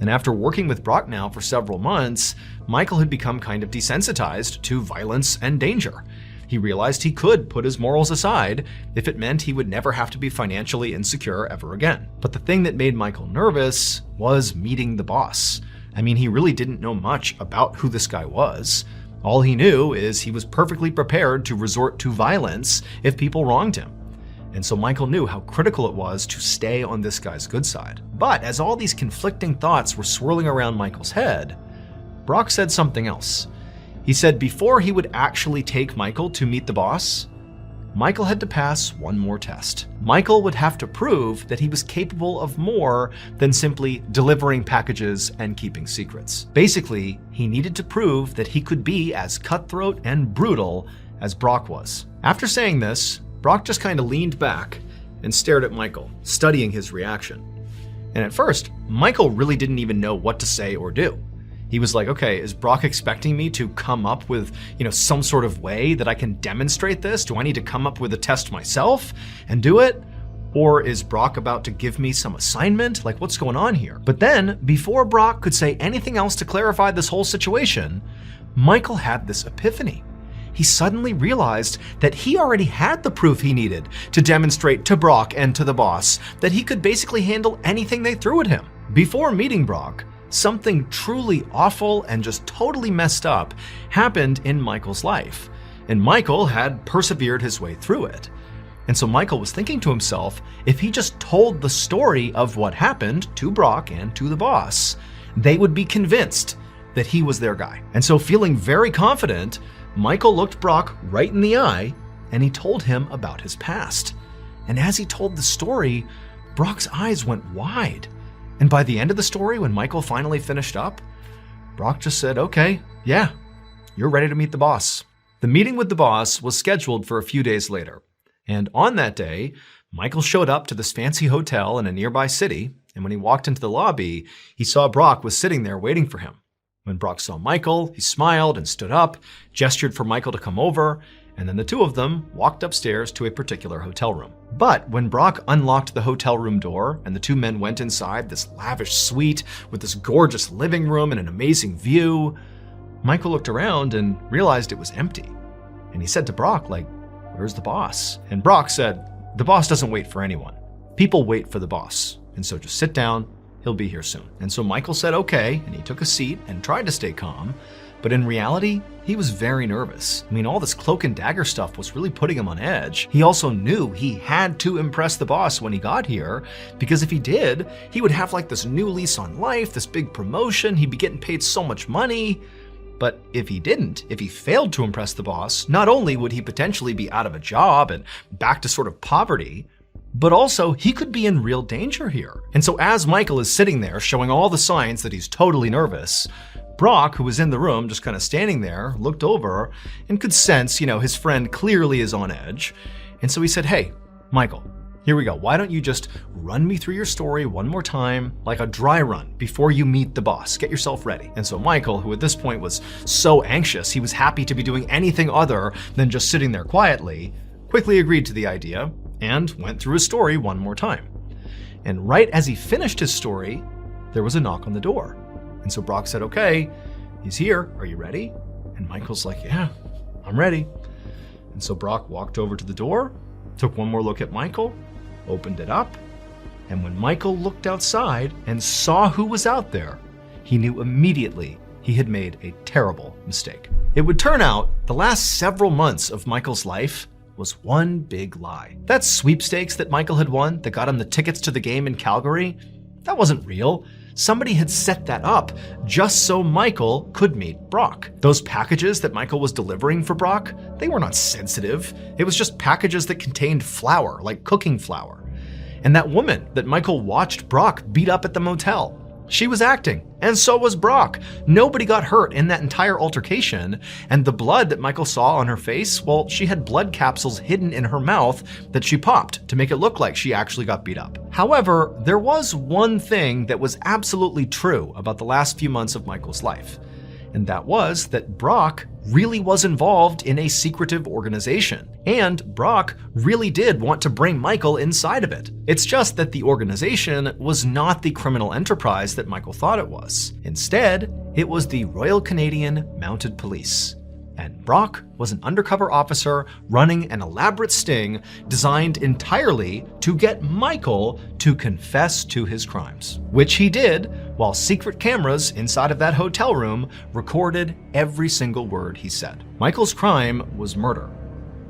Speaker 1: And after working with Brock now for several months, Michael had become kind of desensitized to violence and danger. He realized he could put his morals aside if it meant he would never have to be financially insecure ever again. But the thing that made Michael nervous was meeting the boss. He really didn't know much about who this guy was. All he knew is he was perfectly prepared to resort to violence if people wronged him. And so Michael knew how critical it was to stay on this guy's good side. But as all these conflicting thoughts were swirling around Michael's head, Brock said something else. He said before he would actually take Michael to meet the boss, Michael had to pass one more test. Michael would have to prove that he was capable of more than simply delivering packages and keeping secrets. Basically, he needed to prove that he could be as cutthroat and brutal as Brock was. After saying this, Brock just kind of leaned back and stared at Michael, studying his reaction. And at first, Michael really didn't even know what to say or do. He was like, okay, is Brock expecting me to come up with, some sort of way that I can demonstrate this? Do I need to come up with a test myself and do it? Or is Brock about to give me some assignment? Like, what's going on here? But then, before Brock could say anything else to clarify this whole situation, Michael had this epiphany. He suddenly realized that he already had the proof he needed to demonstrate to Brock and to the boss that he could basically handle anything they threw at him. Before meeting Brock, something truly awful and just totally messed up happened in Michael's life, and Michael had persevered his way through it. And so Michael was thinking to himself, if he just told the story of what happened to Brock and to the boss, they would be convinced that he was their guy. And so feeling very confident, Michael looked Brock right in the eye and he told him about his past. And as he told the story, Brock's eyes went wide. And by the end of the story, when Michael finally finished up, Brock just said, okay, yeah, you're ready to meet the boss. The meeting with the boss was scheduled for a few days later. And on that day, Michael showed up to this fancy hotel in a nearby city, and when he walked into the lobby, he saw Brock was sitting there waiting for him. When Brock saw Michael, he smiled and stood up, gestured for Michael to come over, and then the two of them walked upstairs to a particular hotel room. But when Brock unlocked the hotel room door and the two men went inside this lavish suite with this gorgeous living room and an amazing view, Michael looked around and realized it was empty. And he said to Brock, "Where's the boss?" And Brock said, "The boss doesn't wait for anyone. People wait for the boss. And so just sit down, he'll be here soon." And so Michael said okay, and he took a seat and tried to stay calm. But in reality, he was very nervous. All this cloak and dagger stuff was really putting him on edge. He also knew he had to impress the boss when he got here, because if he did, he would have this new lease on life, this big promotion, he'd be getting paid so much money. But if he didn't, if he failed to impress the boss, not only would he potentially be out of a job and back to sort of poverty, but also he could be in real danger here. And so as Michael is sitting there showing all the signs that he's totally nervous, Brock, who was in the room just kind of standing there, looked over and could sense, his friend clearly is on edge. And so he said, "Hey, Michael, here we go. Why don't you just run me through your story one more time, like a dry run, before you meet the boss. Get yourself ready." And so Michael, who at this point was so anxious, he was happy to be doing anything other than just sitting there quietly, quickly agreed to the idea and went through his story one more time. And right as he finished his story, there was a knock on the door. And so Brock said, "Okay, he's here. Are you ready?" And Michael's like, "Yeah, I'm ready." And so Brock walked over to the door, took one more look at Michael, opened it up, and when Michael looked outside and saw who was out there, he knew immediately he had made a terrible mistake. It would turn out the last several months of Michael's life was one big lie. That sweepstakes that Michael had won that got him the tickets to the game in Calgary, that wasn't real. Somebody had set that up just so Michael could meet Brock. Those packages that Michael was delivering for Brock, they were not sensitive. It was just packages that contained flour, like cooking flour. And that woman that Michael watched Brock beat up at the motel, she was acting, and so was Brock. Nobody got hurt in that entire altercation, and the blood that Michael saw on her face, well, she had blood capsules hidden in her mouth that she popped to make it look like she actually got beat up. However, there was one thing that was absolutely true about the last few months of Michael's life, and that was that Brock really was involved in a secretive organization. And Brock really did want to bring Michael inside of it. It's just that the organization was not the criminal enterprise that Michael thought it was. Instead, it was the Royal Canadian Mounted Police. And Brock was an undercover officer running an elaborate sting designed entirely to get Michael to confess to his crimes, which he did while secret cameras inside of that hotel room recorded every single word he said. Michael's crime was murder.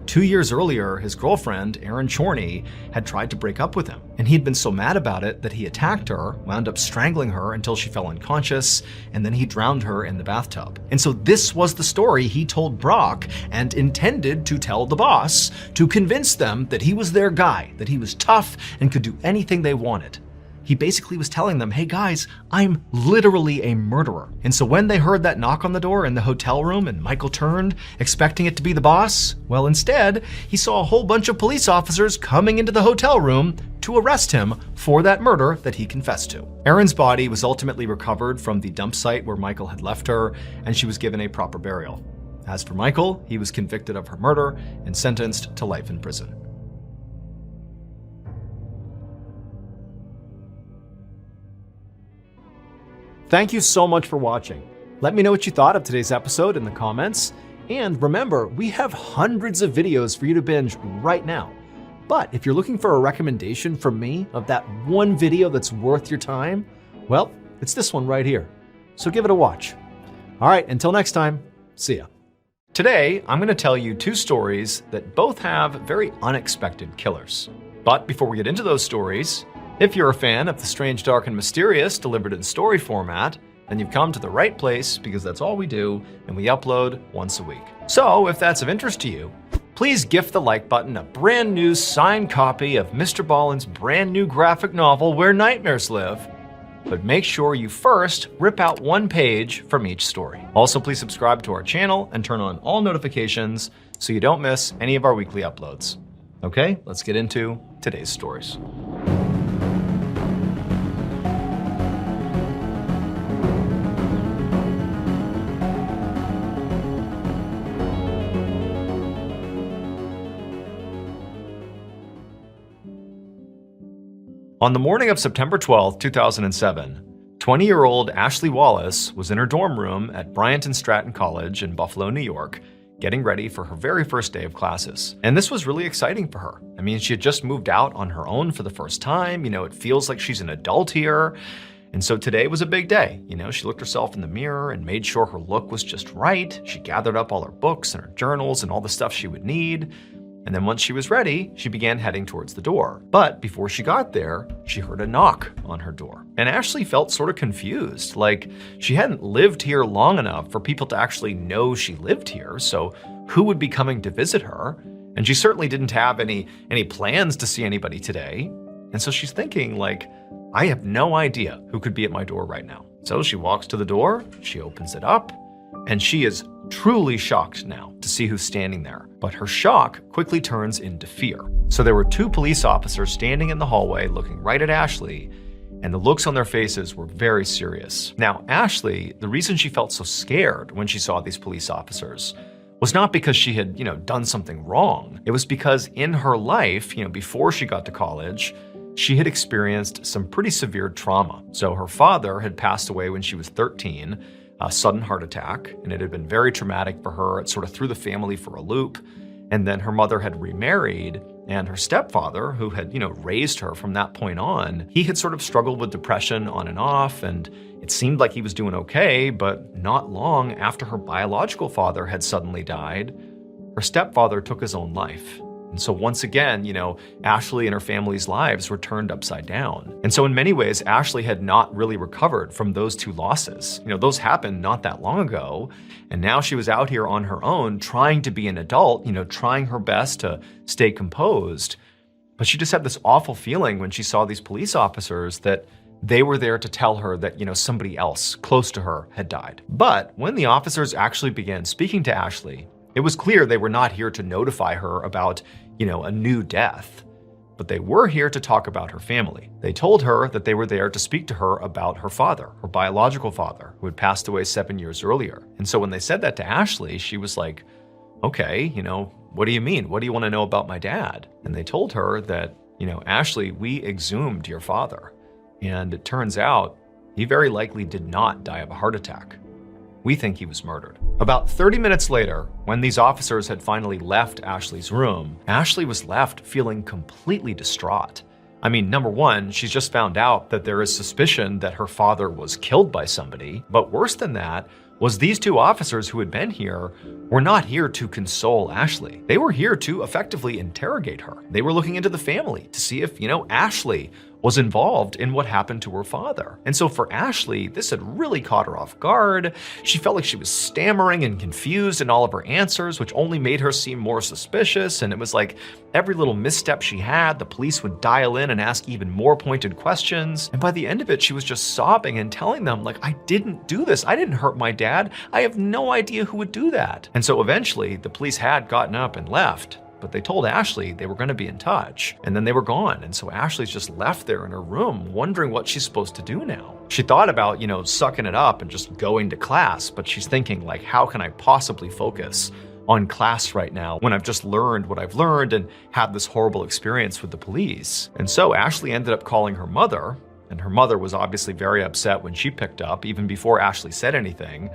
Speaker 1: 2 years earlier, his girlfriend, Erin Chorney, had tried to break up with him, and he'd been so mad about it that he attacked her, wound up strangling her until she fell unconscious, and then he drowned her in the bathtub. And so this was the story he told Brock and intended to tell the boss to convince them that he was their guy, that he was tough and could do anything they wanted. He basically was telling them, "Hey guys, I'm literally a murderer." And so when they heard that knock on the door in the hotel room and Michael turned, expecting it to be the boss, well, instead, he saw a whole bunch of police officers coming into the hotel room to arrest him for that murder that he confessed to. Erin's body was ultimately recovered from the dump site where Michael had left her, and she was given a proper burial. As for Michael, he was convicted of her murder and sentenced to life in prison. Thank you so much for watching. Let me know what you thought of today's episode in the comments. And remember, we have hundreds of videos for you to binge right now. But if you're looking for a recommendation from me of that one video that's worth your time, well, it's this one right here. So give it a watch. All right, until next time, see ya. Today, I'm going to tell you two stories that both have very unexpected killers. But before we get into those stories, if you're a fan of the strange, dark, and mysterious delivered in story format, then you've come to the right place because that's all we do, and we upload once a week. So if that's of interest to you, please gift the like button a brand new signed copy of MrBallen's brand new graphic novel, Where Nightmares Live. But make sure you first rip out one page from each story. Also, please subscribe to our channel and turn on all notifications so you don't miss any of our weekly uploads. Okay, let's get into today's stories. On the morning of September 12, 2007, 20-year-old Ashley Wallace was in her dorm room at Bryant and Stratton College in Buffalo, New York, getting ready for her very first day of classes. And this was really exciting for her. I mean, she had just moved out on her own for the first time. It feels like she's an adult here. And so today was a big day. She looked herself in the mirror and made sure her look was just right. She gathered up all her books and her journals and all the stuff she would need. And then once she was ready, she began heading towards the door. But before she got there, she heard a knock on her door. And Ashley felt sort of confused, like she hadn't lived here long enough for people to actually know she lived here, so who would be coming to visit her? And she certainly didn't have any plans to see anybody today. And so she's thinking, like, I have no idea who could be at my door right now. So she walks to the door, she opens it up, and she is truly shocked now to see who's standing there. But her shock quickly turns into fear. So there were two police officers standing in the hallway looking right at Ashley, and the looks on their faces were very serious. Now, Ashley, the reason she felt so scared when she saw these police officers was not because she had, done something wrong. It was because in her life, before she got to college, she had experienced some pretty severe trauma. So her father had passed away when she was 13, a sudden heart attack, and it had been very traumatic for her. It sort of threw the family for a loop. And then her mother had remarried, and her stepfather, who had, raised her from that point on, he had sort of struggled with depression on and off, and it seemed like he was doing okay, but not long after her biological father had suddenly died, her stepfather took his own life. And so once again, Ashley and her family's lives were turned upside down. And so in many ways, Ashley had not really recovered from those two losses. Those happened not that long ago. And now she was out here on her own, trying to be an adult, trying her best to stay composed. But she just had this awful feeling when she saw these police officers that they were there to tell her that, somebody else close to her had died. But when the officers actually began speaking to Ashley, it was clear they were not here to notify her about, a new death, but they were here to talk about her family. They told her that they were there to speak to her about her father, her biological father, who had passed away 7 years earlier. And so when they said that to Ashley, she was like, okay, what do you mean? What do you want to know about my dad? And they told her that, Ashley, we exhumed your father. And it turns out he very likely did not die of a heart attack. We think he was murdered. About 30 minutes later, when these officers had finally left Ashley's room, Ashley was left feeling completely distraught. I mean, number one, she's just found out that there is suspicion that her father was killed by somebody, but worse than that was these two officers who had been here were not here to console Ashley. They were here to effectively interrogate her. They were looking into the family to see if, Ashley was involved in what happened to her father. And so for Ashley, this had really caught her off guard. She felt like she was stammering and confused in all of her answers, which only made her seem more suspicious. And it was like every little misstep she had, the police would dial in and ask even more pointed questions. And by the end of it, she was just sobbing and telling them, like, I didn't do this. I didn't hurt my dad. I have no idea who would do that. And so eventually the police had gotten up and left. But they told Ashley they were going to be in touch, and then they were gone. And so Ashley's just left there in her room, wondering what she's supposed to do now. She thought about, sucking it up and just going to class, but she's thinking, like, how can I possibly focus on class right now when I've just learned what I've learned and had this horrible experience with the police? And so Ashley ended up calling her mother, and her mother was obviously very upset when she picked up, even before Ashley said anything.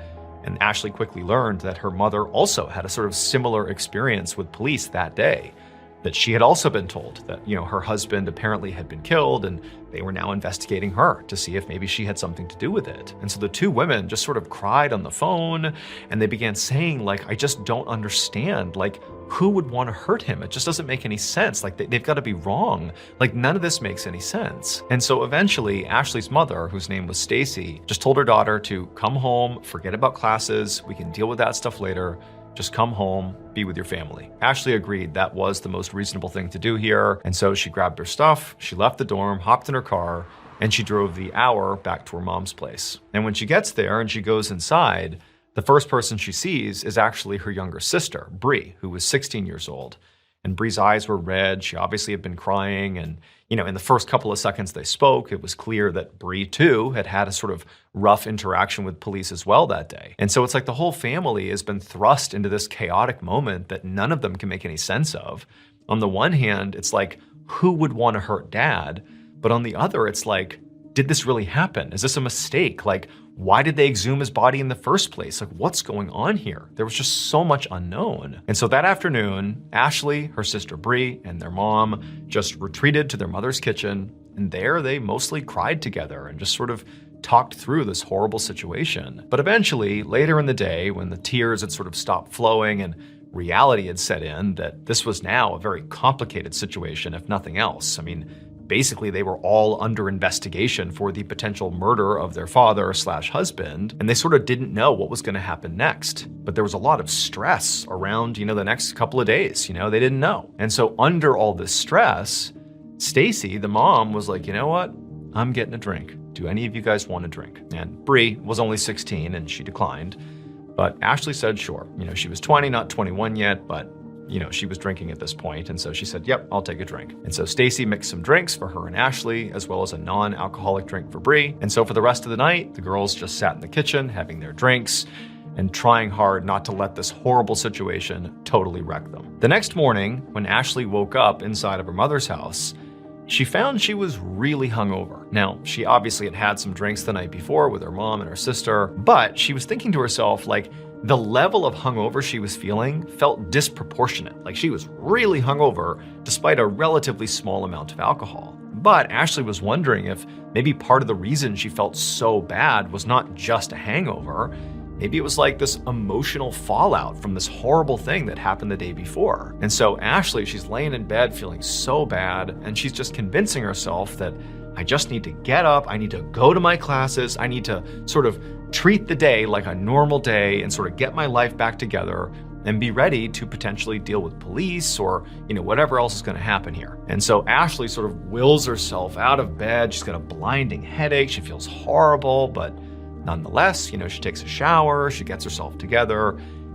Speaker 1: And Ashley quickly learned that her mother also had a sort of similar experience with police that day, that she had also been told that, her husband apparently had been killed and they were now investigating her to see if maybe she had something to do with it. And so the two women just sort of cried on the phone and they began saying, like, I just don't understand, like, who would want to hurt him? It just doesn't make any sense. Like, they've got to be wrong. Like, none of this makes any sense. And so eventually Ashley's mother, whose name was Stacy, just told her daughter to come home, forget about classes. We can deal with that stuff later. Just come home, be with your family. Ashley agreed that was the most reasonable thing to do here. And so she grabbed her stuff, she left the dorm, hopped in her car, and she drove the hour back to her mom's place. And when she gets there and she goes inside, the first person she sees is actually her younger sister, Bree, who was 16 years old. And Bree's eyes were red. She obviously had been crying. And, in the first couple of seconds they spoke, it was clear that Bree, too, had had a sort of rough interaction with police as well that day. And so it's like the whole family has been thrust into this chaotic moment that none of them can make any sense of. On the one hand, it's like, who would want to hurt Dad? But on the other, it's like, did this really happen? Is this a mistake? Like, why did they exhume his body in the first place? Like, what's going on here? There was just so much unknown. And so that afternoon, Ashley, her sister Bree, and their mom just retreated to their mother's kitchen. And there they mostly cried together and just sort of talked through this horrible situation. But eventually, later in the day, when the tears had sort of stopped flowing and reality had set in, that this was now a very complicated situation, if nothing else. I mean, basically, they were all under investigation for the potential murder of their father/husband, and they sort of didn't know what was going to happen next. But there was a lot of stress around, the next couple of days. They didn't know. And so under all this stress, Stacy, the mom, was like, you know what? I'm getting a drink. Do any of you guys want a drink? And Bree was only 16 and she declined. But Ashley said, sure. She was 20, not 21 yet, but she was drinking at this point, and so she said, yep, I'll take a drink. And so Stacy mixed some drinks for her and Ashley, as well as a non-alcoholic drink for Bree. And so for the rest of the night, the girls just sat in the kitchen having their drinks and trying hard not to let this horrible situation totally wreck them. The next morning, when Ashley woke up inside of her mother's house, she found she was really hungover. Now, she obviously had had some drinks the night before with her mom and her sister, but she was thinking to herself, like, the level of hungover she was feeling felt disproportionate. Like, she was really hungover despite a relatively small amount of alcohol. But Ashley was wondering if maybe part of the reason she felt so bad was not just a hangover. Maybe it was like this emotional fallout from this horrible thing that happened the day before. And so Ashley, she's laying in bed feeling so bad, and she's just convincing herself that I just need to get up, I need to go to my classes, I need to sort of treat the day like a normal day and sort of get my life back together and be ready to potentially deal with police or, whatever else is going to happen here. And so Ashley sort of wills herself out of bed. She's got a blinding headache. She feels horrible, but nonetheless, she takes a shower, she gets herself together,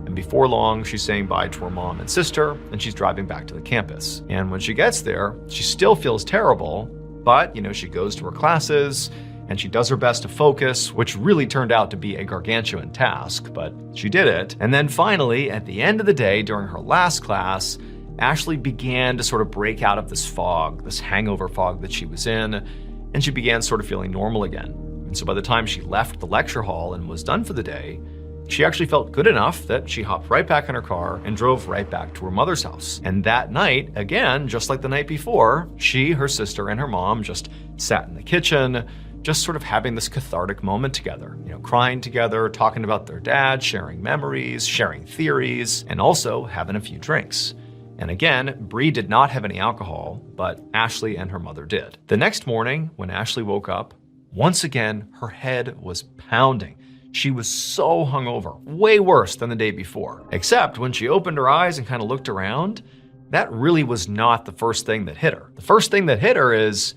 Speaker 1: and before long, she's saying bye to her mom and sister, and she's driving back to the campus. And when she gets there, she still feels terrible, but, she goes to her classes, and she does her best to focus, which really turned out to be a gargantuan task, but she did it. And then finally, at the end of the day, during her last class, Ashley began to sort of break out of this fog, this hangover fog that she was in, and she began sort of feeling normal again. And so by the time she left the lecture hall and was done for the day, she actually felt good enough that she hopped right back in her car and drove right back to her mother's house. And that night, again, just like the night before, she, her sister, and her mom just sat in the kitchen, just sort of having this cathartic moment together, crying together, talking about their dad, sharing memories, sharing theories, and also having a few drinks. And again, Bree did not have any alcohol, but Ashley and her mother did. The next morning, when Ashley woke up, once again, her head was pounding. She was so hungover, way worse than the day before. Except when she opened her eyes and kind of looked around, that really was not the first thing that hit her. The first thing that hit her is,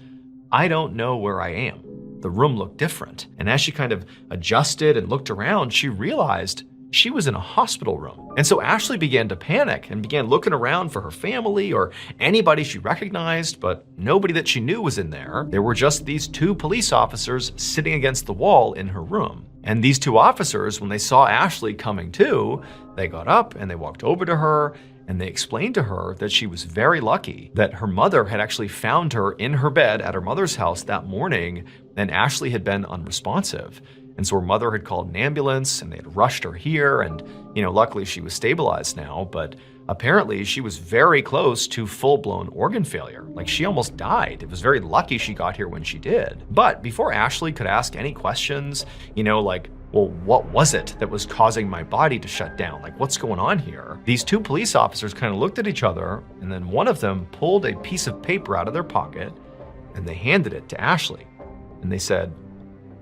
Speaker 1: I don't know where I am. The room looked different. And as she kind of adjusted and looked around, she realized she was in a hospital room. And so Ashley began to panic and began looking around for her family or anybody she recognized, but nobody that she knew was in there. There were just these two police officers sitting against the wall in her room. And these two officers, when they saw Ashley coming to, they got up and they walked over to her and they explained to her that she was very lucky that her mother had actually found her in her bed at her mother's house that morning, and Ashley had been unresponsive. And so her mother had called an ambulance and they had rushed her here, and, luckily she was stabilized now, but apparently she was very close to full-blown organ failure. Like, she almost died. It was very lucky she got here when she did. But before Ashley could ask any questions, like, well, what was it that was causing my body to shut down? Like, what's going on here? These two police officers kind of looked at each other, and then one of them pulled a piece of paper out of their pocket and they handed it to Ashley. And they said,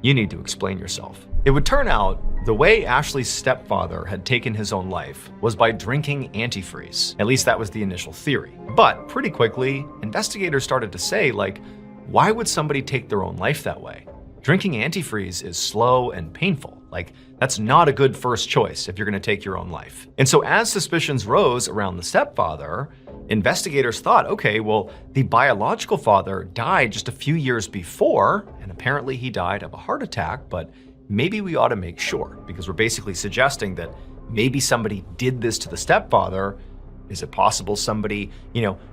Speaker 1: you need to explain yourself. It would turn out the way Ashley's stepfather had taken his own life was by drinking antifreeze. At least that was the initial theory. But pretty quickly, investigators started to say, like, why would somebody take their own life that way? Drinking antifreeze is slow and painful. Like, that's not a good first choice if you're gonna take your own life. And so as suspicions rose around the stepfather, investigators thought, okay, well, the biological father died just a few years before, and apparently he died of a heart attack, but maybe we ought to make sure, because we're basically suggesting that maybe somebody did this to the stepfather. Is it possible somebody,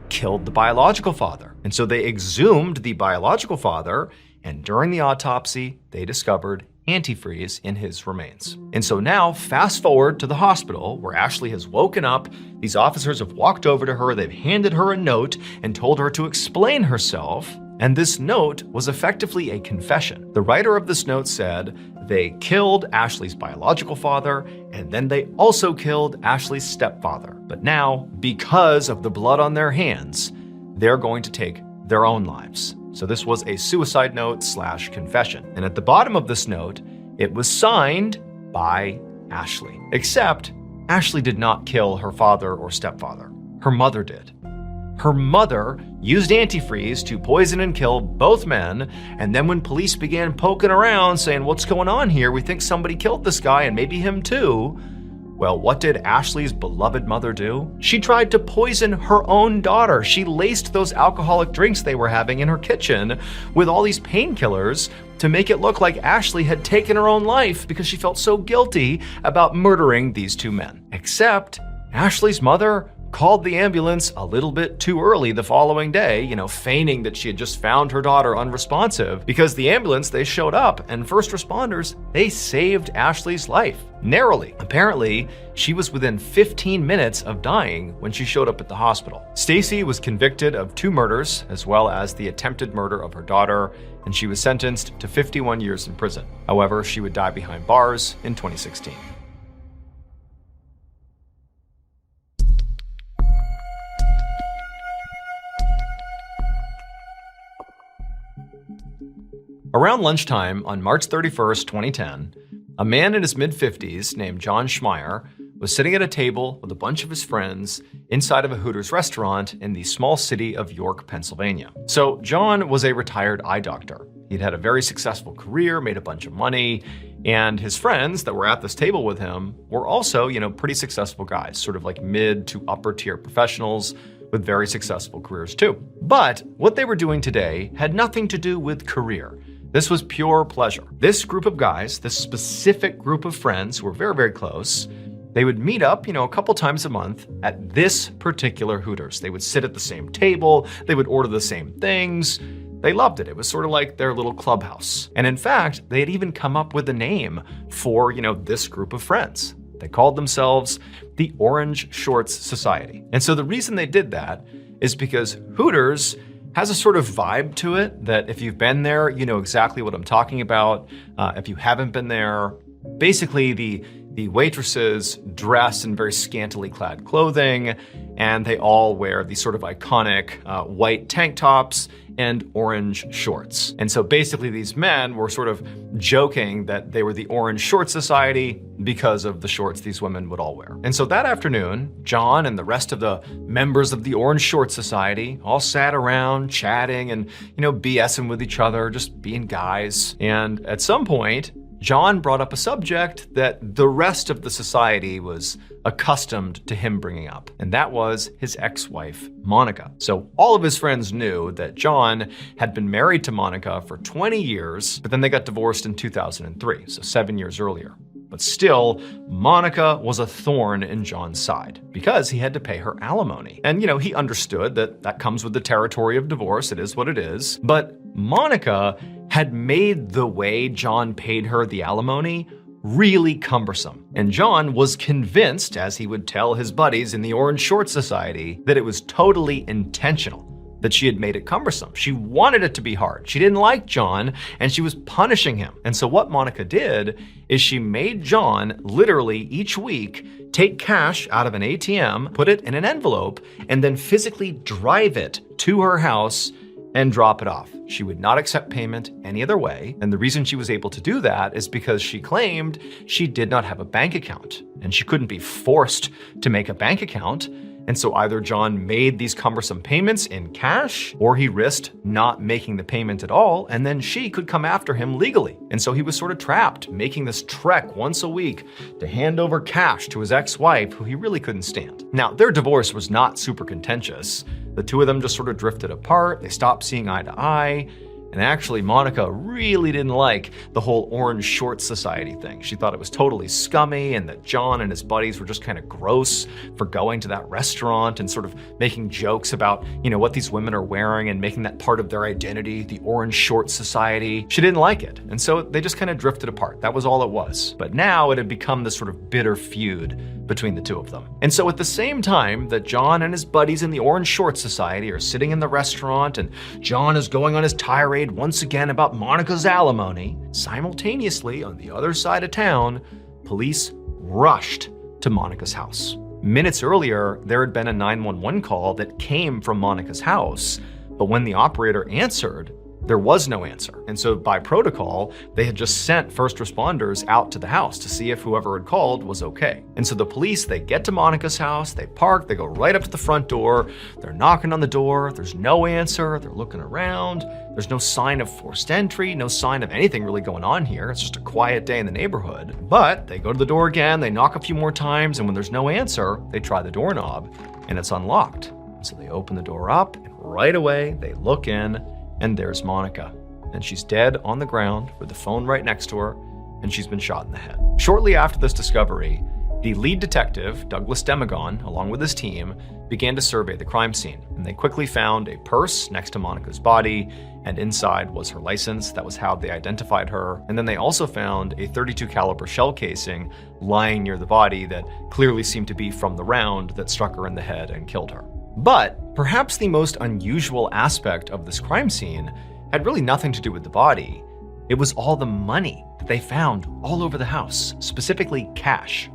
Speaker 1: killed the biological father? And so they exhumed the biological father, and during the autopsy, they discovered antifreeze in his remains. And so now, fast forward to the hospital where Ashley has woken up. These officers have walked over to her, they've handed her a note and told her to explain herself. And this note was effectively a confession. The writer of this note said they killed Ashley's biological father, and then they also killed Ashley's stepfather. But now, because of the blood on their hands, they're going to take their own lives. So this was a suicide note / confession. And at the bottom of this note, it was signed by Ashley. Except Ashley did not kill her father or stepfather. Her mother did. Her mother used antifreeze to poison and kill both men, and then when police began poking around saying, what's going on here? We think somebody killed this guy and maybe him too. Well, what did Ashley's beloved mother do? She tried to poison her own daughter. She laced those alcoholic drinks they were having in her kitchen with all these painkillers to make it look like Ashley had taken her own life because she felt so guilty about murdering these two men. Except Ashley's mother called the ambulance a little bit too early the following day, feigning that she had just found her daughter unresponsive, because the ambulance, they showed up and first responders, they saved Ashley's life. Narrowly. Apparently, she was within 15 minutes of dying when she showed up at the hospital. Stacy was convicted of 2 murders, as well as the attempted murder of her daughter, and she was sentenced to 51 years in prison. However, she would die behind bars in 2016. Around lunchtime on March 31st, 2010, a man in his mid-50s named John Schmeier was sitting at a table with a bunch of his friends inside of a Hooters restaurant in the small city of York, Pennsylvania. So John was a retired eye doctor. He'd had a very successful career, made a bunch of money, and his friends that were at this table with him were also, pretty successful guys, sort of like mid to upper tier professionals with very successful careers too. But what they were doing today had nothing to do with career. This was pure pleasure. This group of guys, this specific group of friends who were very, very close, they would meet up, a couple times a month at this particular Hooters. They would sit at the same table, they would order the same things. They loved it. It was sort of like their little clubhouse. And in fact, they had even come up with a name for, this group of friends. They called themselves the Orange Shorts Society. And so the reason they did that is because Hooters has a sort of vibe to it that if you've been there, you know exactly what I'm talking about. If you haven't been there, basically the waitresses dress in very scantily clad clothing, and they all wear these sort of iconic white tank tops and orange shorts. And so basically these men were sort of joking that they were the Orange Short Society because of the shorts these women would all wear. And so that afternoon, John and the rest of the members of the Orange Short Society all sat around chatting and, BSing with each other, just being guys. And at some point, John brought up a subject that the rest of the society was accustomed to him bringing up, and that was his ex-wife, Monica. So all of his friends knew that John had been married to Monica for 20 years, but then they got divorced in 2003, so 7 years earlier. But still, Monica was a thorn in John's side because he had to pay her alimony. And, he understood that that comes with the territory of divorce. It is what it is. But Monica had made the way John paid her the alimony really cumbersome. And John was convinced, as he would tell his buddies in the Orange Short Society, that it was totally intentional, that she had made it cumbersome. She wanted it to be hard. She didn't like John, and she was punishing him. And so what Monica did is she made John literally each week take cash out of an ATM, put it in an envelope, and then physically drive it to her house and drop it off. She would not accept payment any other way. And the reason she was able to do that is because she claimed she did not have a bank account, and she couldn't be forced to make a bank account. And so either John made these cumbersome payments in cash, or he risked not making the payment at all, and then she could come after him legally. And so he was sort of trapped, making this trek once a week to hand over cash to his ex-wife, who he really couldn't stand. Now, their divorce was not super contentious. The two of them just sort of drifted apart, they stopped seeing eye to eye, and actually, Monica really didn't like the whole orange shorts society thing. She thought it was totally scummy and that John and his buddies were just kind of gross for going to that restaurant and sort of making jokes about, what these women are wearing and making that part of their identity, the orange shorts society. She didn't like it. And so they just kind of drifted apart. That was all it was. But now it had become this sort of bitter feud between the two of them. And so at the same time that John and his buddies in the orange shorts society are sitting in the restaurant and John is going on his tirade once again about Monica's alimony, simultaneously on the other side of town, police rushed to Monica's house. Minutes earlier, there had been a 911 call that came from Monica's house, but when the operator answered, there was no answer. And so by protocol, they had just sent first responders out to the house to see if whoever had called was okay. And so the police, they get to Monica's house, they park, they go right up to the front door, they're knocking on the door, there's no answer, they're looking around, there's no sign of forced entry, no sign of anything really going on here, it's just a quiet day in the neighborhood. But they go to the door again, they knock a few more times, and when there's no answer, they try the doorknob, and it's unlocked. So they open the door up, and right away, they look in, and there's Monica. And she's dead on the ground with the phone right next to her, and she's been shot in the head. Shortly after this discovery, the lead detective, Douglas Demagon, along with his team, began to survey the crime scene. And they quickly found a purse next to Monica's body, and inside was her license. That was how they identified her. And then they also found a .32 caliber shell casing lying near the body that clearly seemed to be from the round that struck her in the head and killed her. But perhaps the most unusual aspect of this crime scene had really nothing to do with the body. It was all the money that they found all over the house, specifically cash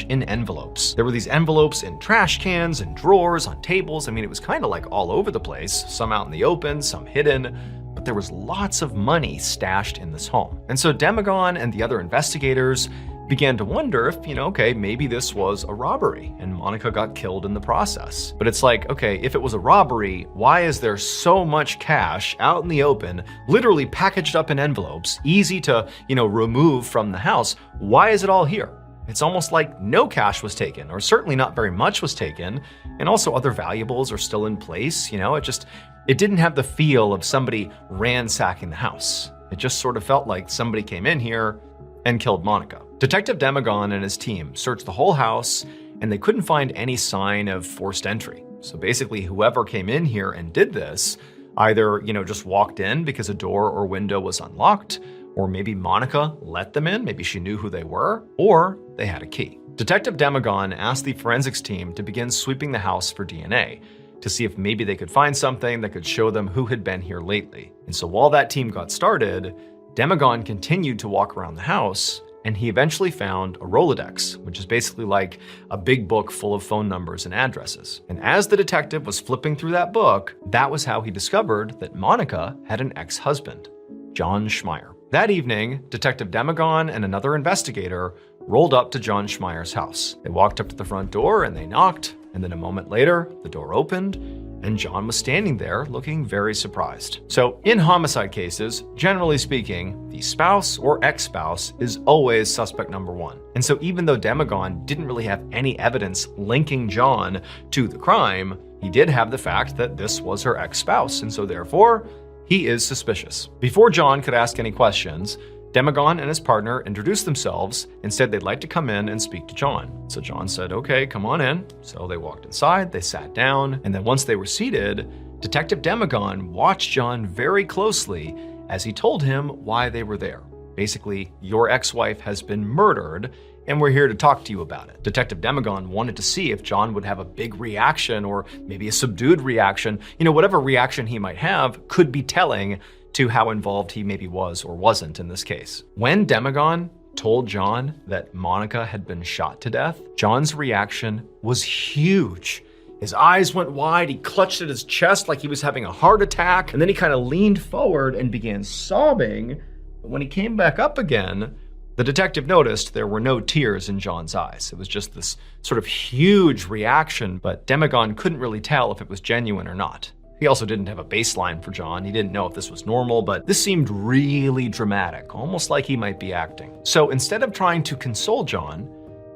Speaker 1: in envelopes. There were these envelopes in trash cans and drawers on tables. I mean, it was kind of like all over the place, some out in the open, some hidden, but there was lots of money stashed in this home. And so Demagon and the other investigators began to wonder if, okay, maybe this was a robbery and Monica got killed in the process. But it's like, okay, if it was a robbery, why is there so much cash out in the open, literally packaged up in envelopes, easy to, remove from the house? Why is it all here? It's almost like no cash was taken, or certainly not very much was taken, and also other valuables are still in place. It didn't have the feel of somebody ransacking the house. It just sort of felt like somebody came in here and killed Monica. Detective Demagon and his team searched the whole house, and they couldn't find any sign of forced entry. So basically, whoever came in here and did this either, just walked in because a door or window was unlocked, or maybe Monica let them in, maybe she knew who they were, or they had a key. Detective Demagon asked the forensics team to begin sweeping the house for DNA to see if maybe they could find something that could show them who had been here lately. And so while that team got started, Demagon continued to walk around the house, and he eventually found a Rolodex, which is basically like a big book full of phone numbers and addresses. And as the detective was flipping through that book, that was how he discovered that Monica had an ex-husband, John Schmeier. That evening, Detective Demagon and another investigator rolled up to John Schmeier's house. They walked up to the front door and they knocked, and then a moment later, the door opened, and John was standing there looking very surprised. So in homicide cases, generally speaking, the spouse or ex-spouse is always suspect number one. And so even though Demagon didn't really have any evidence linking John to the crime, he did have the fact that this was her ex-spouse, and so therefore, he is suspicious. Before John could ask any questions, Demagon and his partner introduced themselves and said they'd like to come in and speak to John. So John said, okay, come on in. So they walked inside, they sat down, and then once they were seated, Detective Demagon watched John very closely as he told him why they were there. Basically, your ex-wife has been murdered, and we're here to talk to you about it. Detective Demagon wanted to see if John would have a big reaction or maybe a subdued reaction. Whatever reaction he might have could be telling to how involved he maybe was or wasn't in this case. When Demagon told John that Monica had been shot to death, John's reaction was huge. His eyes went wide, he clutched at his chest like he was having a heart attack, and then he kind of leaned forward and began sobbing. But when he came back up again, The detective noticed there were no tears in John's eyes. It was just this sort of huge reaction, but Demagon couldn't really tell if it was genuine or not. He also didn't have a baseline for John. He didn't know if this was normal, but this seemed really dramatic, almost like he might be acting. So instead of trying to console John,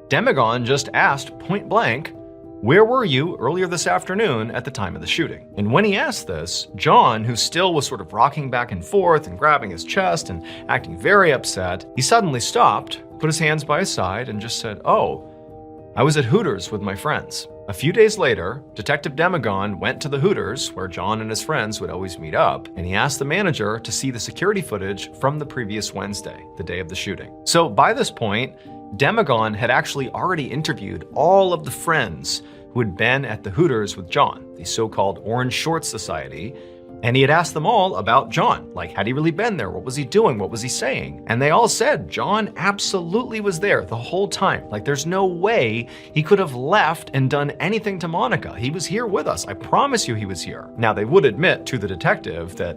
Speaker 1: Demagon just asked point blank, "Where were you earlier this afternoon at the time of the shooting?" And when he asked this, John, who still was sort of rocking back and forth and grabbing his chest and acting very upset, he suddenly stopped, put his hands by his side, and just said, "Oh, I was at Hooters with my friends." A few days later, Detective Demagon went to the Hooters, where John and his friends would always meet up, and he asked the manager to see the security footage from the previous Wednesday, the day of the shooting. So by this point, Demagon had actually already interviewed all of the friends who had been at the Hooters with John, the so-called Orange Shorts Society, and he had asked them all about John. Like, had he really been there? What was he doing? What was he saying? And they all said John absolutely was there the whole time. Like, there's no way he could have left and done anything to Monica. He was here with us. I promise you he was here. Now, they would admit to the detective that,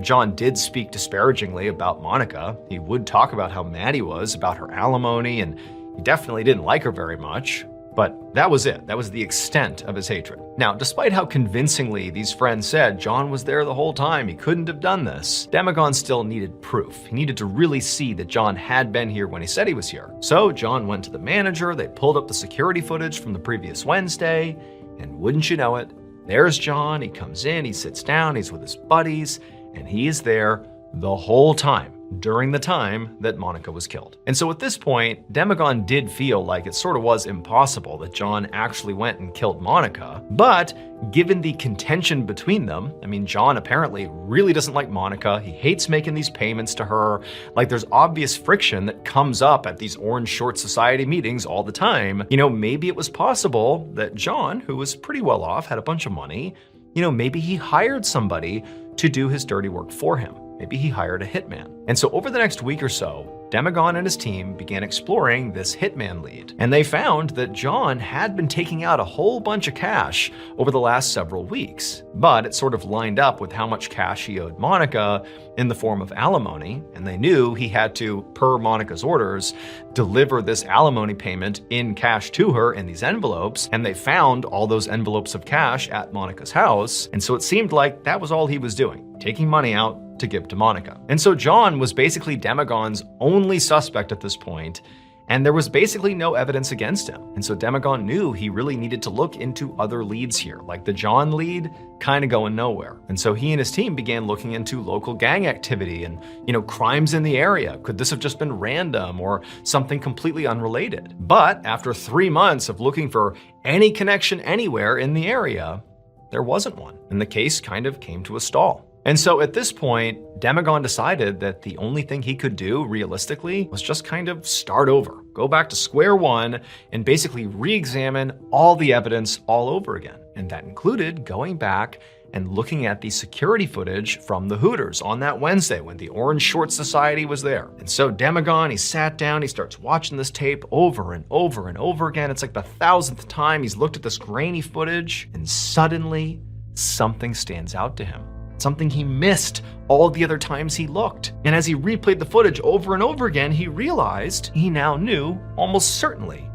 Speaker 1: John did speak disparagingly about Monica. He would talk about how mad he was about her alimony, and he definitely didn't like her very much. But that was it. That was the extent of his hatred. Now, despite how convincingly these friends said John was there the whole time, he couldn't have done this, Demagon still needed proof. He needed to really see that John had been here when he said he was here. So John went to the manager, they pulled up the security footage from the previous Wednesday, and wouldn't you know it, there's John. He comes in, he sits down, he's with his buddies, and he is there the whole time, during the time that Monica was killed. And so at this point, Demagon did feel like it sort of was impossible that John actually went and killed Monica. But given the contention between them, John apparently really doesn't like Monica. He hates making these payments to her. Like, there's obvious friction that comes up at these Orange Short Society meetings all the time. Maybe it was possible that John, who was pretty well off, had a bunch of money, maybe he hired somebody to do his dirty work for him. Maybe he hired a hitman. And so over the next week or so, Demagon and his team began exploring this hitman lead. And they found that John had been taking out a whole bunch of cash over the last several weeks. But it sort of lined up with how much cash he owed Monica in the form of alimony. And they knew he had to, per Monica's orders, deliver this alimony payment in cash to her in these envelopes. And they found all those envelopes of cash at Monica's house. And so it seemed like that was all he was doing, taking money out to give to Monica. And so John was basically Demagon's only suspect at this point, and there was basically no evidence against him. And so Demagon knew he really needed to look into other leads here, like the John lead kind of going nowhere. And so he and his team began looking into local gang activity and, crimes in the area. Could this have just been random or something completely unrelated? But after 3 months of looking for any connection anywhere in the area, there wasn't one. And the case kind of came to a stall. And so at this point, Demagon decided that the only thing he could do realistically was just kind of start over, go back to square one, and basically re-examine all the evidence all over again. And that included going back and looking at the security footage from the Hooters on that Wednesday when the Orange Short Society was there. And so Demagon, he sat down, he starts watching this tape over and over and over again. It's like the 1,000th time he's looked at this grainy footage, and suddenly something stands out to him. Something he missed all the other times he looked. And as he replayed the footage over and over again, he realized he now knew almost certainly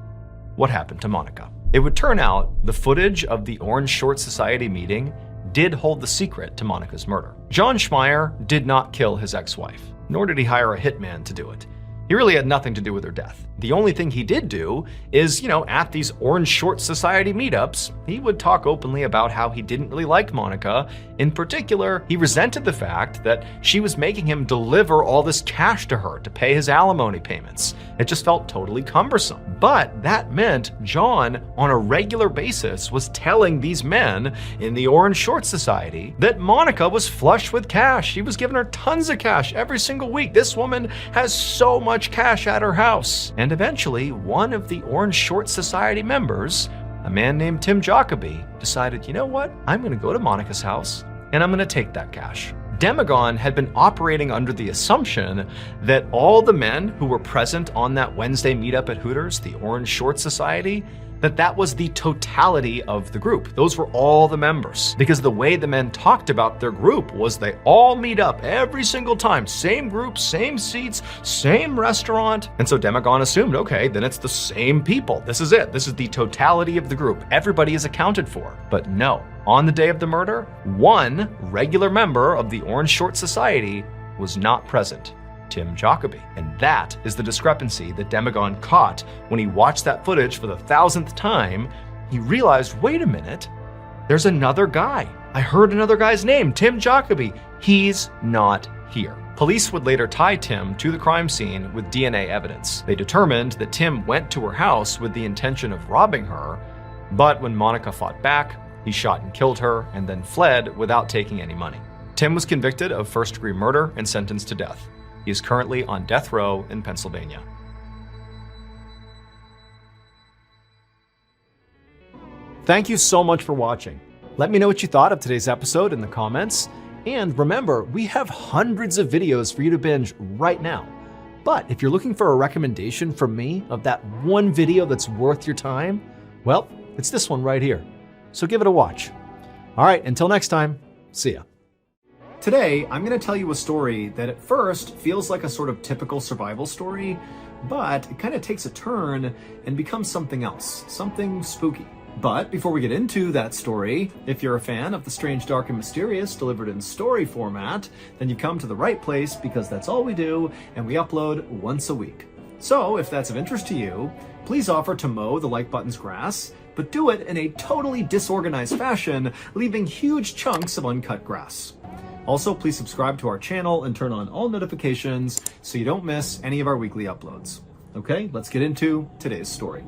Speaker 1: what happened to Monica. It would turn out the footage of the Orange Short Society meeting did hold the secret to Monica's murder. John Schmeier did not kill his ex-wife, nor did he hire a hitman to do it. He really had nothing to do with her death. The only thing he did do is, at these Orange Short Society meetups, he would talk openly about how he didn't really like Monica. In particular, he resented the fact that she was making him deliver all this cash to her to pay his alimony payments. It just felt totally cumbersome. But that meant John, on a regular basis, was telling these men in the Orange Short Society that Monica was flush with cash. She was giving her tons of cash every single week. This woman has so much cash at her house. And eventually, one of the Orange Short Society members, a man named Tim Jacoby, decided, you know what? I'm going to go to Monica's house and I'm going to take that cash. Demagon had been operating under the assumption that all the men who were present on that Wednesday meetup at Hooters, the Orange Short Society, that was the totality of the group. Those were all the members. Because the way the men talked about their group was they all meet up every single time. Same group, same seats, same restaurant. And so Demagon assumed, okay, then it's the same people. This is it. This is the totality of the group. Everybody is accounted for. But no. On the day of the murder, one regular member of the Orange Short Society was not present. Tim Jacoby. And that is the discrepancy that Demagon caught when he watched that footage for the 1,000th time. He realized, wait a minute, there's another guy. I heard another guy's name, Tim Jacoby. He's not here. Police would later tie Tim to the crime scene with DNA evidence. They determined that Tim went to her house with the intention of robbing her, but when Monica fought back, he shot and killed her and then fled without taking any money. Tim was convicted of first-degree murder and sentenced to death. He is currently on death row in Pennsylvania. Thank you so much for watching. Let me know what you thought of today's episode in the comments. And remember, we have hundreds of videos for you to binge right now. But if you're looking for a recommendation from me of that one video that's worth your time, well, it's this one right here. So give it a watch. All right, until next time, see ya. Today, I'm going to tell you a story that at first feels like a sort of typical survival story, but it kind of takes a turn and becomes something else, something spooky. But before we get into that story, if you're a fan of the strange, dark, and mysterious delivered in story format, then you come to the right place because that's all we do, and we upload once a week. So if that's of interest to you, please offer to mow the like button's grass, but do it in a totally disorganized fashion, leaving huge chunks of uncut grass. Also, please subscribe to our channel and turn on all notifications so you don't miss any of our weekly uploads. Okay, let's get into today's story.